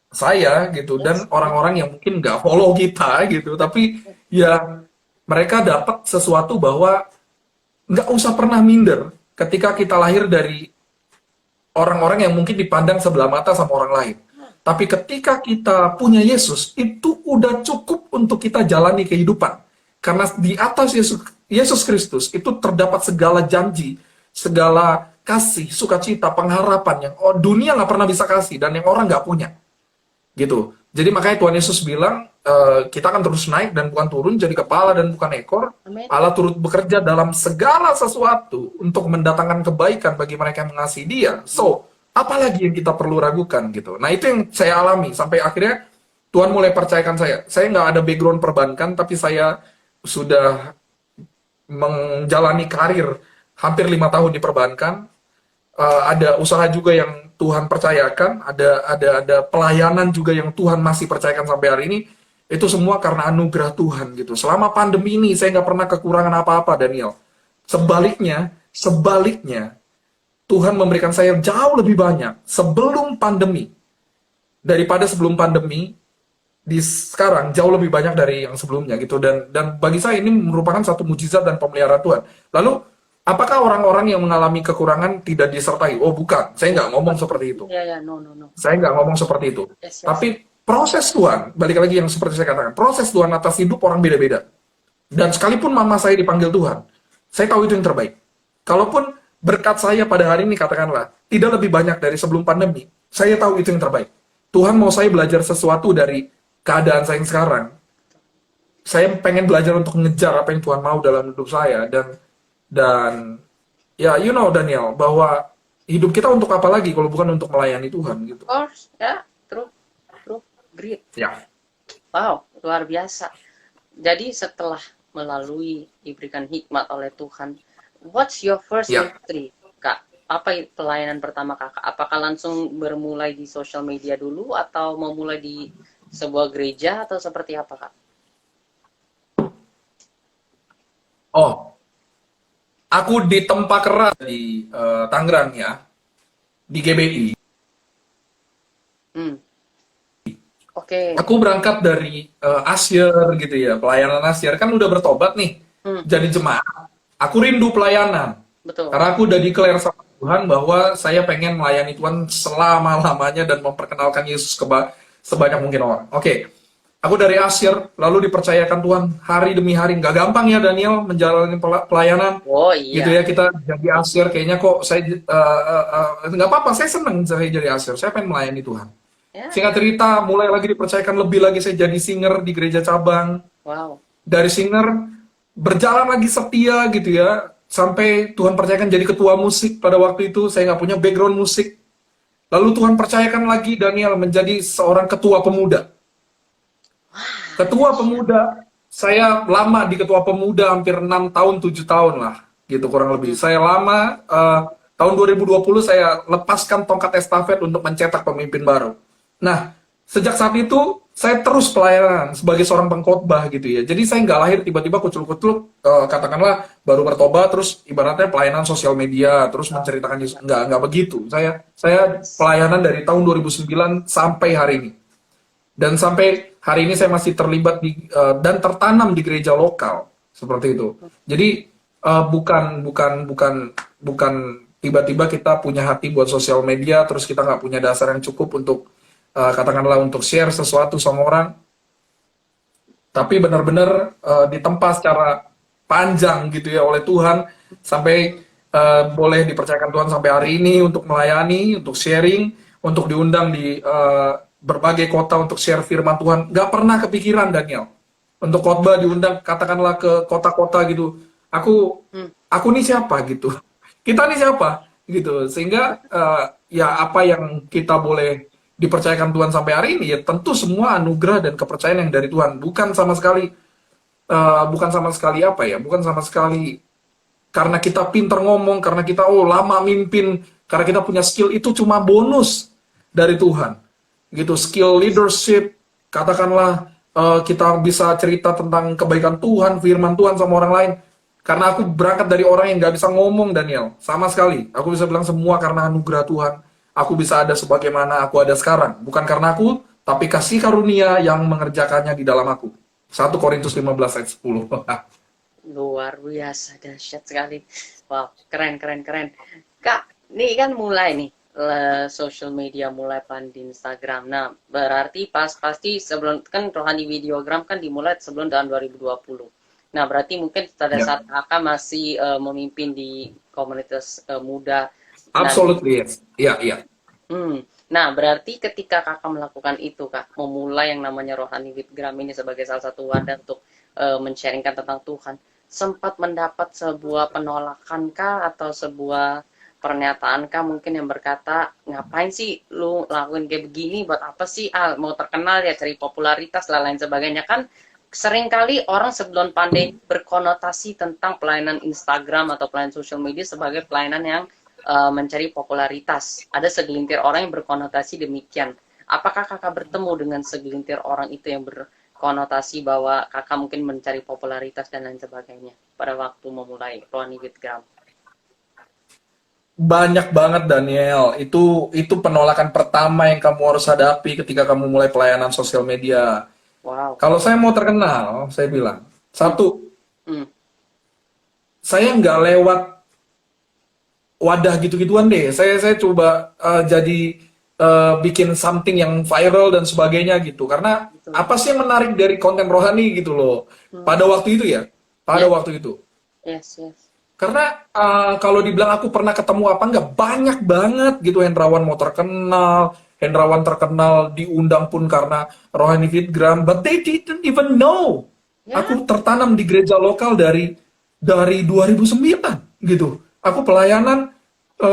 saya gitu, dan orang-orang yang mungkin nggak follow kita gitu. Tapi ya mereka dapat sesuatu bahwa nggak usah pernah minder ketika kita lahir dari orang-orang yang mungkin dipandang sebelah mata sama orang lain. Tapi ketika kita punya Yesus, itu udah cukup untuk kita jalani kehidupan. Karena di atas Yesus Kristus itu terdapat segala janji, segala kasih, sukacita, pengharapan yang dunia nggak pernah bisa kasih dan yang orang nggak punya. Gitu. Jadi makanya Tuhan Yesus bilang, kita akan terus naik dan bukan turun, jadi kepala dan bukan ekor. Amin. Allah turut bekerja dalam segala sesuatu untuk mendatangkan kebaikan bagi mereka yang mengasihi Dia. So, apalagi yang kita perlu ragukan gitu. Nah, itu yang saya alami sampai akhirnya Tuhan mulai percayakan saya. Saya nggak ada background perbankan, tapi saya sudah menjalani karir hampir 5 tahun di perbankan. Ada usaha juga yang Tuhan percayakan, ada pelayanan juga yang Tuhan masih percayakan sampai hari ini. Itu semua karena anugerah Tuhan gitu. Selama pandemi ini saya nggak pernah kekurangan apa-apa, Daniel. Sebaliknya Tuhan memberikan saya jauh lebih banyak sebelum pandemi daripada sebelum pandemi. Di sekarang jauh lebih banyak dari yang sebelumnya gitu, dan bagi saya ini merupakan satu mujizat dan pemeliharaan Tuhan. Lalu apakah orang-orang yang mengalami kekurangan tidak disertai? Oh bukan, saya nggak ngomong seperti itu. Ya, no. Saya nggak ngomong seperti itu. Yes. Tapi proses Tuhan, balik lagi yang seperti saya katakan, proses Tuhan atas hidup orang beda-beda. Dan sekalipun mama saya dipanggil Tuhan, saya tahu itu yang terbaik. Kalaupun berkat saya pada hari ini katakanlah tidak lebih banyak dari sebelum pandemi, saya tahu itu yang terbaik. Tuhan mau saya belajar sesuatu dari keadaan saya yang sekarang. Saya pengen belajar untuk ngejar apa yang Tuhan mau dalam hidup saya, dan ya you know Daniel, bahwa hidup kita untuk apa lagi kalau bukan untuk melayani Tuhan gitu. Of course, ya, true, great. Ya. Wow, luar biasa. Jadi setelah melalui diberikan hikmat oleh Tuhan, what's your first ministry, Kak? Apa pelayanan pertama Kakak? Apakah langsung bermulai di social media dulu atau memulai di sebuah gereja atau seperti apa, Kak? Oh, aku ditempa keras di Tangerang ya, di GBI. Oke. Aku berangkat dari Asyir gitu ya, pelayanan Asyir kan udah bertobat nih, jadi jemaat. Aku rindu pelayanan, Betul. karena aku udah declare sama Tuhan bahwa saya pengen melayani Tuhan selama-lamanya dan memperkenalkan Yesus ke sebanyak mungkin orang. Oke. Aku dari Asyir, lalu dipercayakan Tuhan hari demi hari. Nggak gampang ya Daniel menjalani pelayanan. Oh iya. Gitu ya, kita jadi Asyir, kayaknya kok saya nggak apa-apa, saya senang saya jadi Asyir. Saya pengen melayani Tuhan. Ya. Singkat cerita, mulai lagi dipercayakan lebih lagi saya jadi singer di gereja cabang. Wow. Dari singer berjalan lagi setia gitu ya, sampai Tuhan percayakan jadi ketua musik. Pada waktu itu saya nggak punya background musik. Lalu Tuhan percayakan lagi Daniel menjadi seorang ketua pemuda. Ketua pemuda, saya lama di ketua pemuda hampir 6 tahun, 7 tahun lah, gitu kurang lebih. Saya lama, tahun 2020 saya lepaskan tongkat estafet untuk mencetak pemimpin baru. Nah, sejak saat itu, saya terus pelayanan sebagai seorang pengkhotbah gitu ya. Jadi saya nggak lahir tiba-tiba kucluk-kucluk, katakanlah baru bertobat, terus ibaratnya pelayanan sosial media, terus menceritakan Yesus. Nggak begitu. Saya pelayanan dari tahun 2009 sampai hari ini. Dan sampai hari ini saya masih terlibat dan tertanam di gereja lokal seperti itu. Jadi bukan tiba-tiba kita punya hati buat sosial media terus kita nggak punya dasar yang cukup untuk katakanlah untuk share sesuatu sama orang. Tapi benar-benar ditempa secara panjang gitu ya oleh Tuhan sampai boleh dipercayakan Tuhan sampai hari ini untuk melayani, untuk sharing, untuk diundang di berbagai kota untuk share firman Tuhan. Gak pernah kepikiran Daniel untuk khotbah diundang katakanlah ke kota-kota gitu. Aku Hmm. aku nih siapa gitu. Kita nih siapa gitu. Sehingga ya apa yang kita boleh dipercayakan Tuhan sampai hari ini ya tentu semua anugerah dan kepercayaan yang dari Tuhan. Bukan sama sekali apa ya? Bukan sama sekali karena kita pinter ngomong, karena kita lama mimpin, karena kita punya skill, itu cuma bonus dari Tuhan. Gitu, skill leadership, katakanlah kita bisa cerita tentang kebaikan Tuhan, firman Tuhan sama orang lain. Karena aku berangkat dari orang yang nggak bisa ngomong, Daniel, sama sekali. Aku bisa bilang semua karena anugerah Tuhan. Aku bisa ada sebagaimana aku ada sekarang. Bukan karena aku, tapi kasih karunia yang mengerjakannya di dalam aku. 1 Korintus 15 ayat 10. Luar biasa, dahsyat sekali. Wow, keren, keren, keren. Kak, ini kan mulai nih, social media mulai di Instagram. Nah, berarti pasti sebelum, kan Rohani Videogram kan dimulai sebelum tahun 2020. Nah, berarti mungkin pada Ya. saat kakak masih memimpin di komunitas muda. Nah, Absolutely, yes. Iya, iya. Nah, berarti ketika kakak melakukan itu, kak, memulai yang namanya Rohani Witgram ini sebagai salah satu wadah untuk men-sharingkan tentang Tuhan, sempat mendapat sebuah penolakan kah atau sebuah pernyataan kah mungkin yang berkata, ngapain sih lu lakuin kayak begini, buat apa sih, mau terkenal ya, cari popularitas, dan lain sebagainya. Kan seringkali orang sebelum pandai berkonotasi tentang pelayanan Instagram atau pelayanan social media sebagai pelayanan yang mencari popularitas. Ada segelintir orang yang berkonotasi demikian. Apakah kakak bertemu dengan segelintir orang itu yang berkonotasi bahwa kakak mungkin mencari popularitas dan lain sebagainya pada waktu memulai Rohani Witgram? Banyak banget Daniel. Itu penolakan pertama yang kamu harus hadapi ketika kamu mulai pelayanan sosial media. Wow. Kalau saya mau terkenal, saya bilang, satu, Hmm. saya nggak lewat wadah gitu-gituan deh. Saya coba jadi bikin something yang viral dan sebagainya gitu. Karena Betul. apa sih yang menarik dari konten rohani gitu loh. Pada waktu itu ya, pada Yes, waktu itu. yes, yes. Karena kalau dibilang aku pernah ketemu apa enggak, banyak banget gitu Hendrawan mau terkenal, Hendrawan terkenal diundang pun karena Rohani Fitgram, but they didn't even know. Ya, Aku tertanam di gereja lokal dari 2009 gitu. Aku pelayanan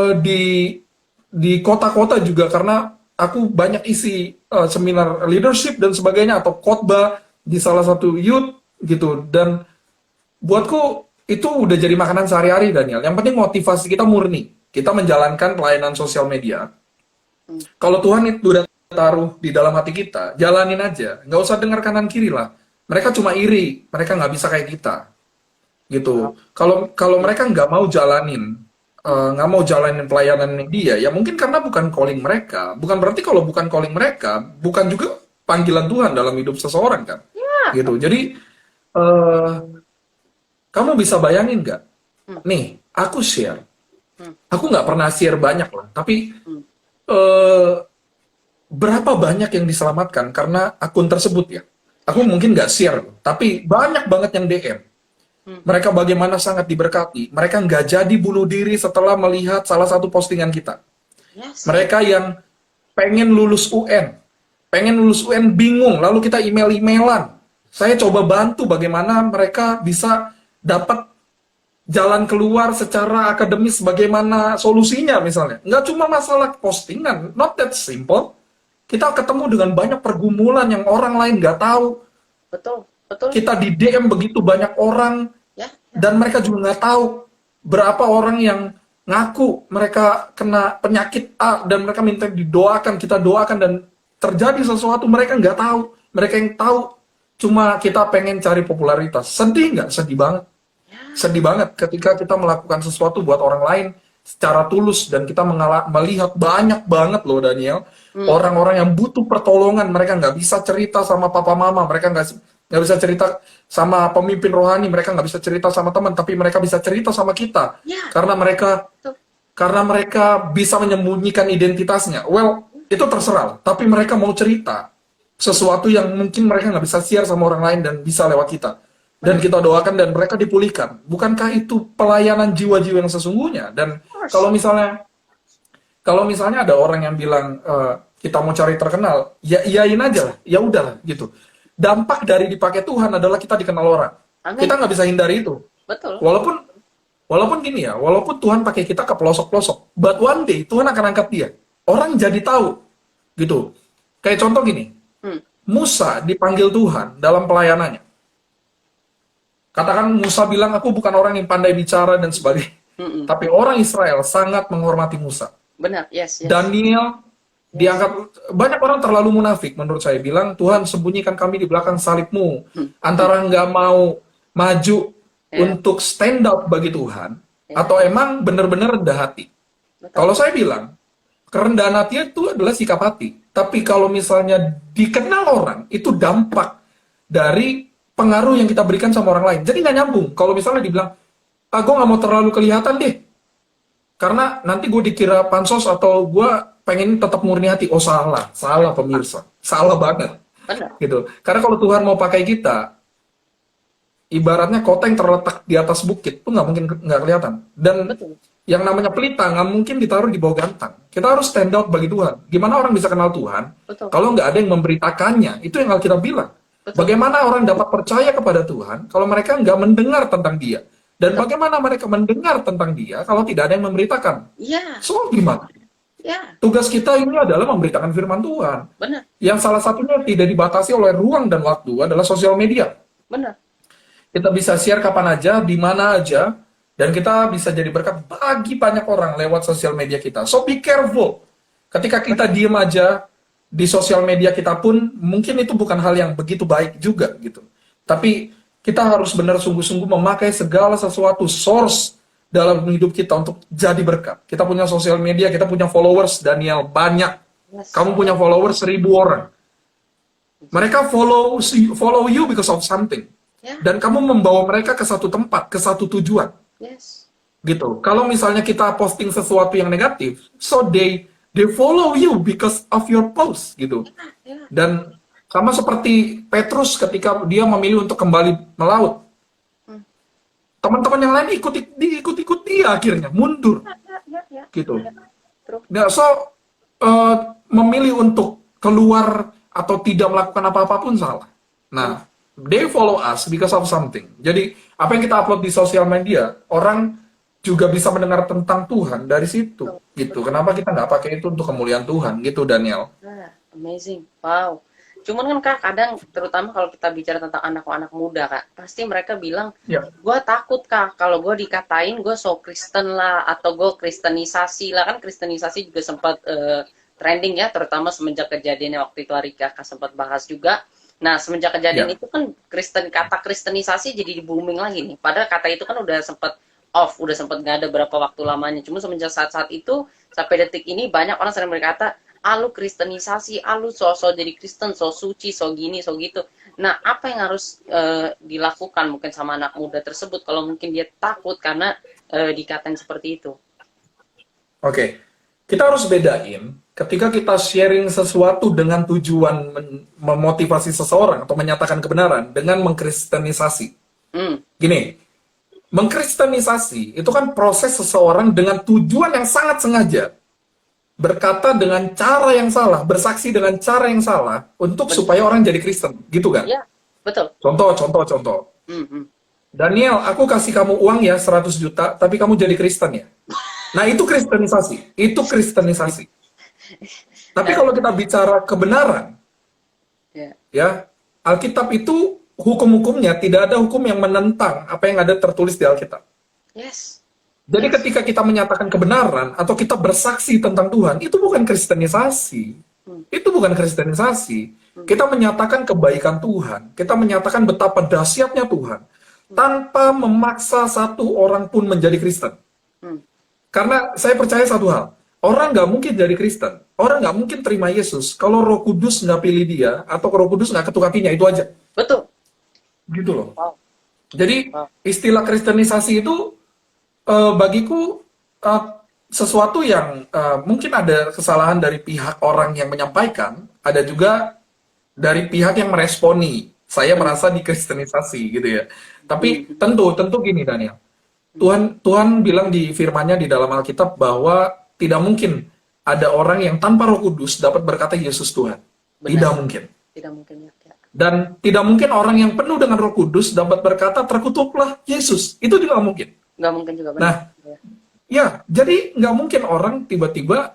di kota-kota juga karena aku banyak isi seminar leadership dan sebagainya atau khotbah di salah satu youth gitu. Dan buatku itu udah jadi makanan sehari-hari Daniel. Yang penting motivasi kita murni. Kita menjalankan pelayanan sosial media. Kalau Tuhan itu udah taruh di dalam hati kita, jalanin aja. Nggak usah dengar kanan kiri lah. Mereka cuma iri. Mereka nggak bisa kayak kita. Gitu. Kalau mereka nggak mau jalanin pelayanan media, ya mungkin karena bukan calling mereka. Bukan berarti kalau bukan calling mereka, bukan juga panggilan Tuhan dalam hidup seseorang kan. Gitu. Jadi eh kamu bisa bayangin nggak? Nih, aku share. Aku nggak pernah share banyak lah, tapi eh, berapa banyak yang diselamatkan karena akun tersebut ya? Aku mungkin nggak share, tapi banyak banget yang DM. Mereka bagaimana sangat diberkati. Mereka nggak jadi bunuh diri setelah melihat salah satu postingan kita. yes. Mereka yang pengen lulus UN bingung, lalu kita email-emailan. Saya coba bantu bagaimana mereka bisa dapat jalan keluar secara akademis, bagaimana solusinya misalnya. Nggak cuma masalah postingan, not that simple. Kita ketemu dengan banyak pergumulan yang orang lain nggak tahu. Betul, betul. Kita di DM begitu banyak orang, Ya, dan mereka juga nggak tahu berapa orang yang ngaku mereka kena penyakit A dan mereka minta didoakan, kita doakan dan terjadi sesuatu, mereka nggak tahu. Mereka yang tahu cuma kita pengen cari popularitas. Sedih nggak? Sedih banget. Sedih banget ketika kita melakukan sesuatu buat orang lain secara tulus dan kita melihat banyak banget loh Daniel, orang-orang yang butuh pertolongan, mereka nggak bisa cerita sama papa mama, mereka nggak bisa cerita sama pemimpin rohani, mereka nggak bisa cerita sama teman, tapi mereka bisa cerita sama kita ya. karena Betul. mereka bisa menyembunyikan identitasnya. Well, itu terserah, tapi mereka mau cerita sesuatu yang mungkin mereka nggak bisa share sama orang lain dan bisa lewat kita. dan Benar. kita doakan dan mereka dipulihkan. Bukankah itu pelayanan jiwa-jiwa yang sesungguhnya? Dan Of course. kalau misalnya kalau misalnya ada orang yang bilang kita mau cari terkenal, ya iyain aja lah, ya udahlah gitu. Dampak dari dipakai Tuhan adalah kita dikenal orang. Amin. Kita nggak bisa hindari itu. Betul. Walaupun walaupun gini ya, walaupun Tuhan pakai kita ke pelosok-pelosok, but one day Tuhan akan angkat dia. Orang jadi tahu, gitu. Kayak contoh gini, Hmm. Musa dipanggil Tuhan dalam pelayanannya. Katakan Musa bilang, aku bukan orang yang pandai bicara dan sebagainya. Mm-mm. Tapi orang Israel sangat menghormati Musa. Benar. Yes. Yes. Daniel diangkat, banyak orang terlalu munafik menurut saya, bilang Tuhan sembunyikan kami di belakang salibmu, antara nggak mau maju Ya. untuk stand up bagi Tuhan, Ya. atau emang benar-benar rendah hati. Betul. Kalau saya bilang kerendahan hati itu adalah sikap hati, tapi kalau misalnya dikenal orang, itu dampak dari pengaruh yang kita berikan sama orang lain. Jadi nggak nyambung kalau misalnya dibilang, gue nggak mau terlalu kelihatan deh, karena nanti gue dikira pansos atau gue pengen tetap murni hati. Oh, salah pemirsa, salah banget Benar. gitu. Karena kalau Tuhan mau pakai kita, ibaratnya kota yang terletak di atas bukit tuh nggak mungkin nggak kelihatan. Dan Betul. yang namanya pelita nggak mungkin ditaruh di bawah gantang. Kita harus stand out bagi Tuhan. Gimana orang bisa kenal Tuhan Betul. kalau nggak ada yang memberitakannya? Itu yang Alkitab bilang. Betul. Bagaimana orang dapat percaya kepada Tuhan kalau mereka nggak mendengar tentang Dia? Dan bagaimana mereka mendengar tentang Dia kalau tidak ada yang memberitakan? Iya. So, gimana? Ya. Tugas kita ini adalah memberitakan firman Tuhan. Benar. Yang salah satunya tidak dibatasi oleh ruang dan waktu adalah sosial media. Benar. Kita bisa share kapan aja, di mana aja, dan kita bisa jadi berkat bagi banyak orang lewat sosial media kita. So be careful. Ketika kita diem aja di sosial media kita pun, mungkin itu bukan hal yang begitu baik juga gitu. Tapi kita harus benar sungguh-sungguh memakai segala sesuatu source dalam hidup kita untuk jadi berkat. Kita punya sosial media, kita punya followers, Daniel, banyak. Yes. Kamu punya followers 1.000 orang. Mereka follow you because of something. Ya. Dan kamu membawa mereka ke satu tempat, ke satu tujuan. Yes. Gitu. Kalau misalnya kita posting sesuatu yang negatif, so they follow you because of your post gitu. Ya. Dan sama seperti Petrus ketika dia memilih untuk kembali melaut. Teman-teman yang lain ikut dia akhirnya mundur Ya. gitu. True. Nah, so memilih untuk keluar atau tidak melakukan apa-apa pun salah. Nah, they follow us because of something. Jadi apa yang kita upload di sosial media, orang juga bisa mendengar tentang Tuhan dari situ. Gitu. Kenapa kita nggak pakai itu untuk kemuliaan Tuhan? Gitu, Daniel. Nah, amazing. Wow. Cuman kan Kak, kadang terutama kalau kita bicara tentang anak-anak muda Kak, pasti mereka bilang, Ya. gue takut Kak, kalau gue dikatain gue so Kristen lah, atau gue kristenisasi lah. Kan kristenisasi juga sempat trending ya, terutama semenjak kejadiannya waktu itu hari Kakak sempat bahas juga. Nah, semenjak kejadian Ya. itu kan kata kristenisasi jadi di booming lagi nih. Padahal kata itu kan udah sempat off, udah sempat nggak ada berapa waktu lamanya. Cuma semenjak saat-saat itu sampai detik ini banyak orang sering berkata, lu kristenisasi, lu so jadi Kristen, so suci, so gini, so gitu. Nah, apa yang harus dilakukan mungkin sama anak muda tersebut kalau mungkin dia takut karena dikatain seperti itu? Oke. Kita harus bedain ketika kita sharing sesuatu dengan tujuan memotivasi seseorang atau menyatakan kebenaran dengan mengkristenisasi. Gini, mengkristenisasi itu kan proses seseorang dengan tujuan yang sangat sengaja berkata dengan cara yang salah, bersaksi dengan cara yang salah untuk supaya orang jadi Kristen, gitu kan? Ya, betul. Contoh. Daniel, aku kasih kamu uang ya 100 juta, tapi kamu jadi Kristen ya. Nah, itu kristenisasi. Itu kristenisasi. Tapi kalau kita bicara kebenaran, ya, Alkitab itu hukum-hukumnya tidak ada hukum yang menentang apa yang ada tertulis di Alkitab. Yes. Jadi ketika kita menyatakan kebenaran atau kita bersaksi tentang Tuhan, itu bukan kristenisasi. Itu bukan kristenisasi. Kita menyatakan kebaikan Tuhan. Kita menyatakan betapa dahsyatnya Tuhan. Tanpa memaksa satu orang pun menjadi Kristen. Karena saya percaya satu hal. Orang nggak mungkin jadi Kristen. Orang nggak mungkin terima Yesus kalau Roh Kudus nggak pilih dia atau Roh Kudus nggak ketuk hatinya. Itu aja. Betul. Gitu loh. Wow. Jadi Wow. istilah kristenisasi itu bagiku sesuatu yang mungkin ada kesalahan dari pihak orang yang menyampaikan, ada juga dari pihak yang meresponi saya merasa dikristenisasi gitu ya. Tapi tentu gini Daniel. Tuhan Tuhan bilang di firman-Nya di dalam Alkitab bahwa tidak mungkin ada orang yang tanpa Roh Kudus dapat berkata Yesus Tuhan. Tidak Benar. mungkin. Tidak mungkin ya. Ya. Dan tidak mungkin orang yang penuh dengan Roh Kudus dapat berkata terkutuklah Yesus. Itu juga nggak mungkin. Nggak mungkin juga benar. Nah, Ya. ya, jadi nggak mungkin orang tiba-tiba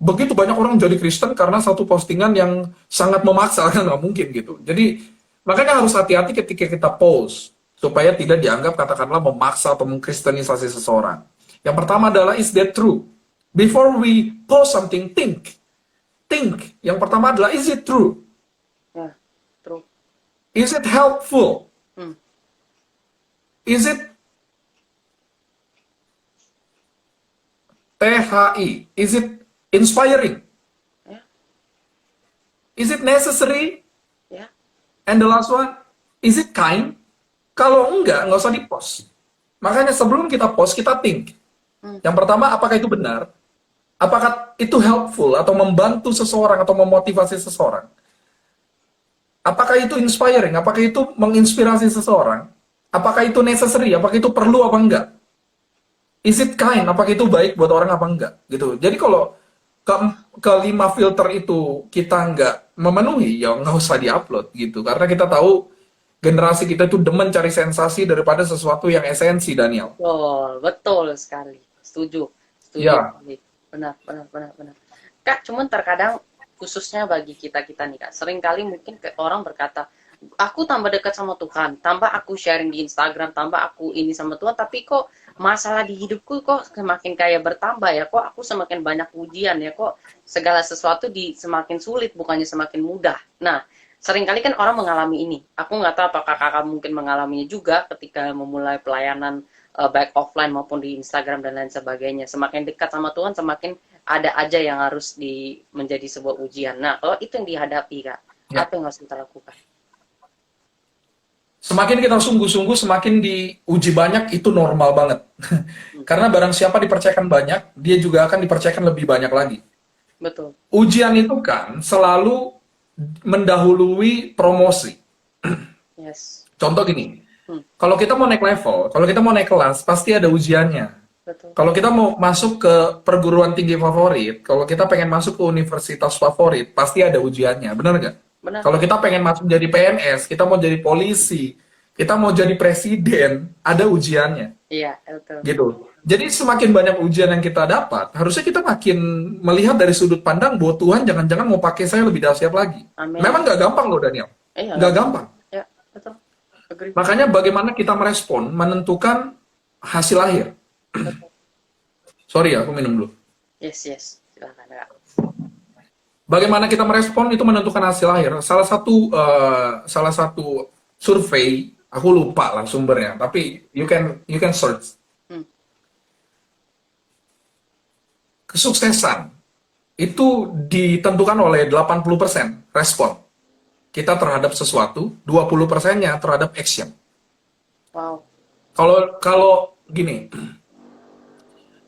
begitu banyak orang jadi Kristen karena satu postingan yang sangat memaksa, kan nggak mungkin gitu. Jadi makanya harus hati-hati ketika kita post supaya tidak dianggap katakanlah memaksa atau mengkristenisasi seseorang. Yang pertama adalah is that true? Before we post something, think. Think. Yang pertama adalah is it true? Ya, true. Is it helpful? Hmm. Is it THI? Is it inspiring? Ya. Is it necessary? Ya. And the last one, is it kind? Kalau enggak usah di-post. Makanya sebelum kita post, kita think. Yang pertama, apakah itu benar? Apakah itu helpful atau membantu seseorang atau memotivasi seseorang? Apakah itu inspiring? Apakah itu menginspirasi seseorang? Apakah itu necessary? Apakah itu perlu apa enggak? Is it kind? Apakah itu baik buat orang apa enggak? Gitu. Jadi kalau kelima filter itu kita nggak memenuhi, ya nggak usah diupload gitu. Karena kita tahu generasi kita itu demen cari sensasi daripada sesuatu yang esensi, Daniel. Betul sekali. Setuju Ya. sekali. Benar. Kak, cuman terkadang khususnya bagi kita nih Kak, seringkali mungkin orang berkata, aku tambah dekat sama Tuhan, tambah aku sharing di Instagram, tambah aku ini sama Tuhan, tapi kok masalah di hidupku kok semakin kayak bertambah ya, kok aku semakin banyak ujian ya, kok segala sesuatu semakin sulit, bukannya semakin mudah. Nah, seringkali kan orang mengalami ini. Aku nggak tahu apakah kakak mungkin mengalaminya juga ketika memulai pelayanan baik offline maupun di Instagram dan lain sebagainya. Semakin dekat sama Tuhan, semakin ada aja yang harus menjadi sebuah ujian. Nah, kalau itu yang dihadapi Kak, Ya. apa yang harus kita lakukan? Semakin kita sungguh-sungguh, semakin diuji banyak, itu normal banget. Karena barang siapa dipercayakan banyak, dia juga akan dipercayakan lebih banyak lagi. Betul. Ujian itu kan selalu mendahului promosi. Yes. Contoh gini, kalau kita mau naik level, kalau kita mau naik kelas, pasti ada ujiannya. Betul. Kalau kita mau masuk ke perguruan tinggi favorit, kalau kita pengen masuk ke universitas favorit, pasti ada ujiannya, benar nggak? Benar. Kalau kita pengen masuk jadi PNS, kita mau jadi polisi, kita mau jadi presiden, ada ujiannya, Iya, betul. gitu. Jadi semakin banyak ujian yang kita dapat, harusnya kita makin melihat dari sudut pandang bahwa Tuhan jangan-jangan mau pakai saya lebih dahsyat lagi. Amin. Memang nggak gampang loh Daniel, Iya, nggak gampang. Ya, betul. Agree. Makanya bagaimana kita merespon menentukan hasil akhir. Sorry ya, aku minum dulu. Yes. Silakan Kak. Bagaimana kita merespon itu menentukan hasil akhir. Salah satu survei, aku lupa lah sumbernya, tapi you can search. Kesuksesan itu ditentukan oleh 80% respon kita terhadap sesuatu, 20%-nya terhadap action. Wow. Kalau gini,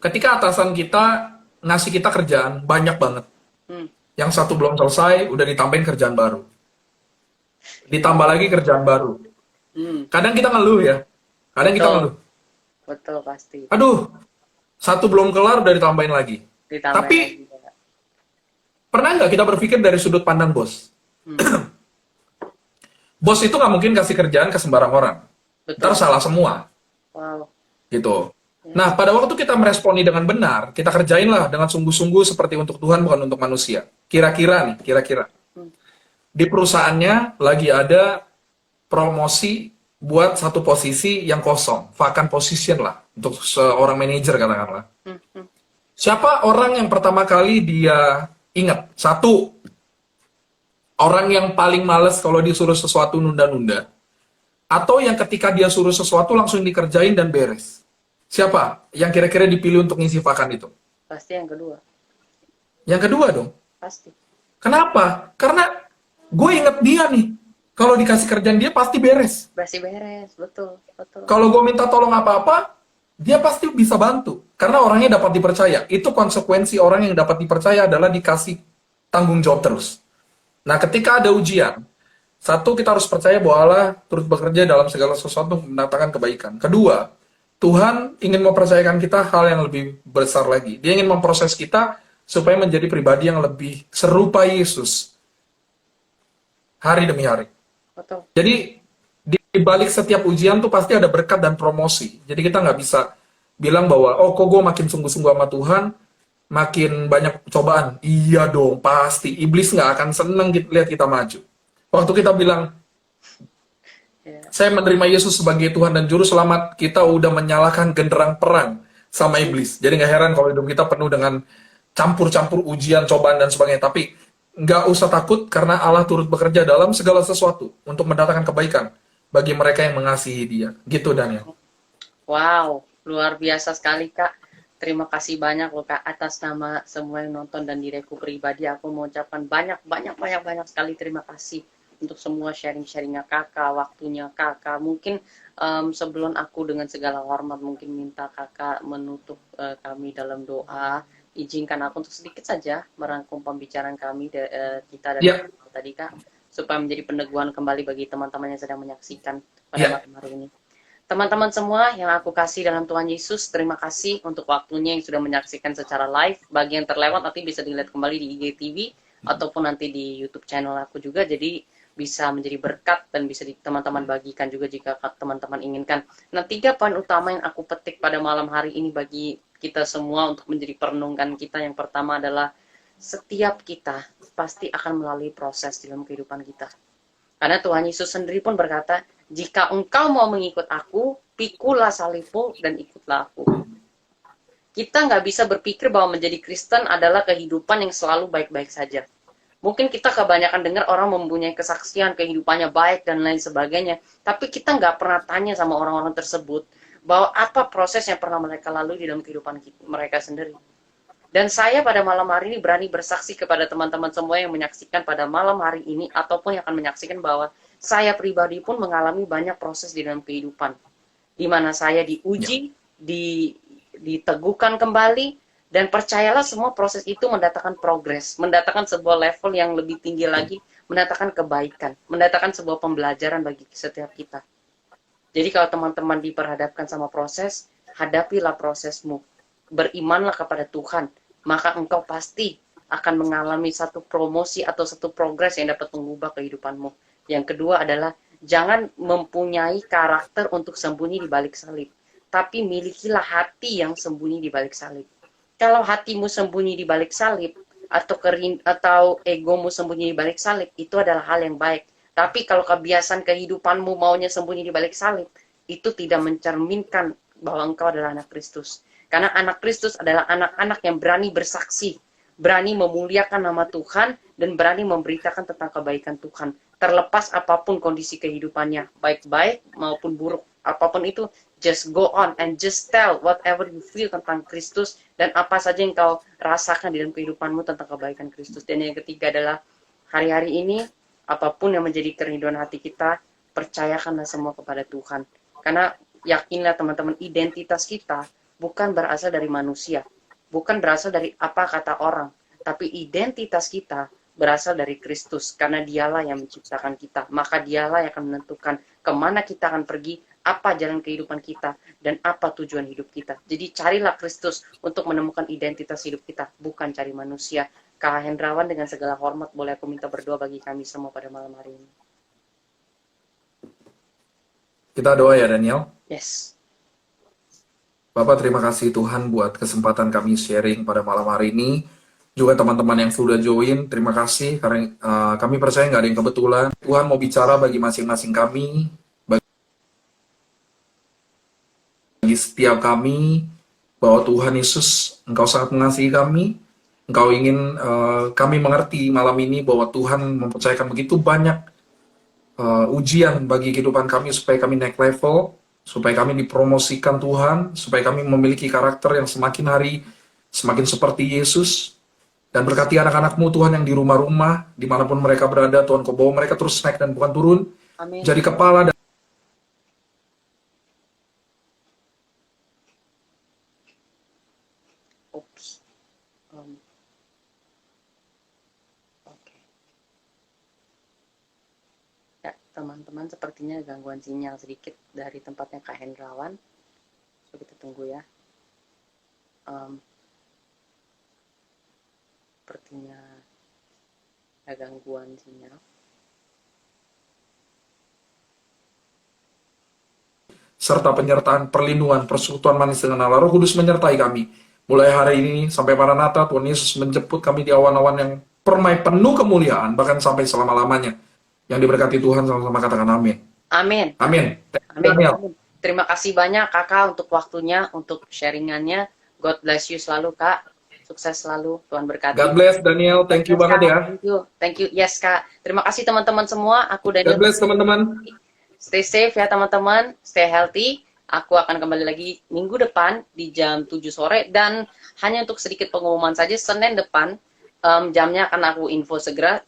ketika atasan kita ngasih kita kerjaan banyak banget, yang satu belum selesai, udah ditambahin kerjaan baru. Ditambah lagi kerjaan baru. Kadang kita ngeluh ya. Kadang kita ngeluh. Betul, pasti. Aduh, satu belum kelar, udah ditambahin lagi. Tapi, lagi, Kak. pernah nggak kita berpikir dari sudut pandang bos? Bos itu nggak mungkin kasih kerjaan ke sembarang orang. Betul. Ntar salah semua. Wow. Gitu. Nah, pada waktu kita meresponi dengan benar, kita kerjain lah dengan sungguh-sungguh seperti untuk Tuhan, bukan untuk manusia. Kira-kira. Di perusahaannya lagi ada promosi buat satu posisi yang kosong. Vacant position lah. Untuk seorang manajer katakanlah. Siapa orang yang pertama kali dia ingat? Satu, orang yang paling males kalau disuruh sesuatu nunda-nunda. Atau yang ketika dia suruh sesuatu langsung dikerjain dan beres. Siapa yang kira-kira dipilih untuk ngisi vacant itu? Pasti yang kedua. Yang kedua dong. Pasti. Kenapa? Karena gue inget dia nih. Kalau dikasih kerjaan dia pasti beres. Pasti beres, betul. Kalau gue minta tolong apa-apa, dia pasti bisa bantu. Karena orangnya dapat dipercaya. Itu konsekuensi orang yang dapat dipercaya adalah dikasih tanggung jawab terus. Nah, ketika ada ujian, Satu, kita harus percaya bahwa Allah turut bekerja dalam segala sesuatu untuk mendatangkan kebaikan. Kedua, Tuhan ingin mempercayakan kita hal yang lebih besar lagi. Dia ingin memproses kita supaya menjadi pribadi yang lebih serupa Yesus hari demi hari. Betul. Jadi di balik setiap ujian tuh pasti ada berkat dan promosi. Jadi kita nggak bisa bilang bahwa oh kok gue makin sungguh-sungguh sama Tuhan, makin banyak cobaan. Iya dong, pasti. Iblis nggak akan seneng lihat kita maju. Waktu kita bilang, Ya. saya menerima Yesus sebagai Tuhan dan Juru Selamat, kita udah menyalakan genderang perang sama iblis. Jadi nggak heran kalau hidup kita penuh dengan campur-campur ujian, cobaan, dan sebagainya. Tapi nggak usah takut karena Allah turut bekerja dalam segala sesuatu untuk mendatangkan kebaikan bagi mereka yang mengasihi Dia. Gitu, Daniel. Wow, luar biasa sekali Kak. Terima kasih banyak loh Kak atas nama semua yang nonton dan diriku pribadi. Aku mengucapkan banyak sekali terima kasih untuk semua sharing-sharingnya Kakak, waktunya Kakak. Mungkin sebelum aku dengan segala hormat mungkin minta Kakak menutup kami dalam doa. Izinkan aku untuk sedikit saja merangkum pembicaraan kami kita dari Ya, tadi Kak, supaya menjadi peneguhan kembali bagi teman-teman yang sedang menyaksikan pada ya, malam hari ini. Teman-teman semua yang aku kasih dalam Tuhan Yesus, terima kasih untuk waktunya yang sudah menyaksikan secara live. Bagi yang terlewat nanti bisa dilihat kembali di IGTV ataupun nanti di YouTube channel aku juga. Jadi bisa menjadi berkat dan bisa teman-teman bagikan juga jika teman-teman inginkan. Nah, 3 poin utama yang aku petik pada malam hari ini bagi kita semua untuk menjadi perenungan kita. Yang pertama adalah setiap kita pasti akan melalui proses dalam kehidupan kita. Karena Tuhan Yesus sendiri pun berkata, jika engkau mau mengikut aku, pikulah salibmu dan ikutlah aku. Kita nggak bisa berpikir bahwa menjadi Kristen adalah kehidupan yang selalu baik-baik saja. Mungkin kita kebanyakan dengar orang mempunyai kesaksian, kehidupannya baik dan lain sebagainya. Tapi kita nggak pernah tanya sama orang-orang tersebut bahwa apa proses yang pernah mereka lalui di dalam kehidupan mereka sendiri. Dan saya pada malam hari ini berani bersaksi kepada teman-teman semua yang menyaksikan pada malam hari ini ataupun yang akan menyaksikan bahwa saya pribadi pun mengalami banyak proses di dalam kehidupan. Di mana saya ya. diuji, diteguhkan kembali, dan percayalah semua proses itu mendatangkan progres, mendatangkan sebuah level yang lebih tinggi lagi, mendatangkan kebaikan, mendatangkan sebuah pembelajaran bagi setiap kita. Jadi kalau teman-teman diperhadapkan sama proses, hadapilah prosesmu. Berimanlah kepada Tuhan, maka engkau pasti akan mengalami satu promosi atau satu progres yang dapat mengubah kehidupanmu. Yang kedua adalah jangan mempunyai karakter untuk sembunyi di balik salib, tapi milikilah hati yang sembunyi di balik salib. Kalau hatimu sembunyi di balik salib atau egomu sembunyi di balik salib, itu adalah hal yang baik. Tapi kalau kebiasaan kehidupanmu maunya sembunyi di balik salib, itu tidak mencerminkan bahwa engkau adalah anak Kristus. Karena anak Kristus adalah anak-anak yang berani bersaksi, berani memuliakan nama Tuhan, dan berani memberitakan tentang kebaikan Tuhan. Terlepas apapun kondisi kehidupannya, baik-baik maupun buruk. Apapun itu, just go on and just tell whatever you feel tentang Kristus dan apa saja yang kau rasakan di dalam kehidupanmu tentang kebaikan Kristus. Dan yang ketiga adalah hari-hari ini apapun yang menjadi kerinduan hati kita, percayakanlah semua kepada Tuhan. Karena yakinlah teman-teman, identitas kita bukan berasal dari manusia, bukan berasal dari apa kata orang, tapi identitas kita berasal dari Kristus, karena dialah yang menciptakan kita, maka dialah yang akan menentukan kemana kita akan pergi, apa jalan kehidupan kita, dan apa tujuan hidup kita. Jadi carilah Kristus untuk menemukan identitas hidup kita, bukan cari manusia. Kak Hendrawan, dengan segala hormat, boleh aku minta berdoa bagi kami semua pada malam hari ini? Kita doa ya, Daniel. Yes. Bapak, terima kasih Tuhan buat kesempatan kami sharing pada malam hari ini. Juga teman-teman yang sudah join, terima kasih karena kami percaya nggak ada yang kebetulan. Tuhan mau bicara bagi masing-masing kami, bagi setiap kami, bahwa Tuhan Yesus, Engkau sangat mengasihi kami. Engkau ingin kami mengerti malam ini bahwa Tuhan mempercayakan begitu banyak ujian bagi kehidupan kami supaya kami naik level, supaya kami dipromosikan Tuhan, supaya kami memiliki karakter yang semakin hari semakin seperti Yesus. Dan berkati anak-anakmu Tuhan yang di rumah-rumah, dimanapun mereka berada, Tuhan Kau bawa mereka terus naik dan bukan turun, Amin. jadi kepala dan Oops. Oke. teman-teman, sepertinya gangguan sinyal sedikit dari tempatnya Kak Hendrawan. So kita tunggu ya. Sepertinya ada gangguan sinyal. Serta penyertaan perlindungan persekutuan manis dengan Allah Roh Kudus menyertai kami. Mulai hari ini sampai Maranatha, Tuhan Yesus menjemput kami di awan-awan yang permai penuh kemuliaan, bahkan sampai selama-lamanya. Yang diberkati Tuhan, sama-sama katakan amin. Amin. Amin. Amin. Daniel. Terima kasih banyak Kakak untuk waktunya, untuk sharingannya. God bless you selalu Kak. Sukses selalu, Tuhan berkati. God bless Daniel, thank you banget ya. Thank you. Yes Kak. Terima kasih teman-teman semua. Aku God Daniel. bless teman-teman. Stay safe ya teman-teman. Stay healthy. Aku akan kembali lagi minggu depan di jam 7 sore. Dan hanya untuk sedikit pengumuman saja, Senin depan jamnya akan aku info segera.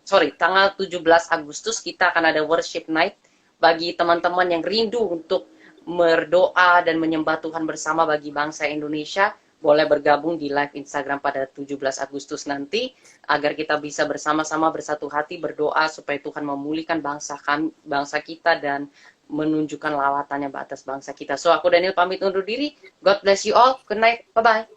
Tanggal 17 Agustus kita akan ada worship night. Bagi teman-teman yang rindu untuk berdoa dan menyembah Tuhan bersama bagi bangsa Indonesia, boleh bergabung di live Instagram pada 17 Agustus nanti, agar kita bisa bersama-sama bersatu hati berdoa supaya Tuhan memulihkan bangsa kita dan menunjukkan lawatannya atas bangsa kita. So, aku Daniel pamit undur diri. God bless you all. Good night. Bye-bye.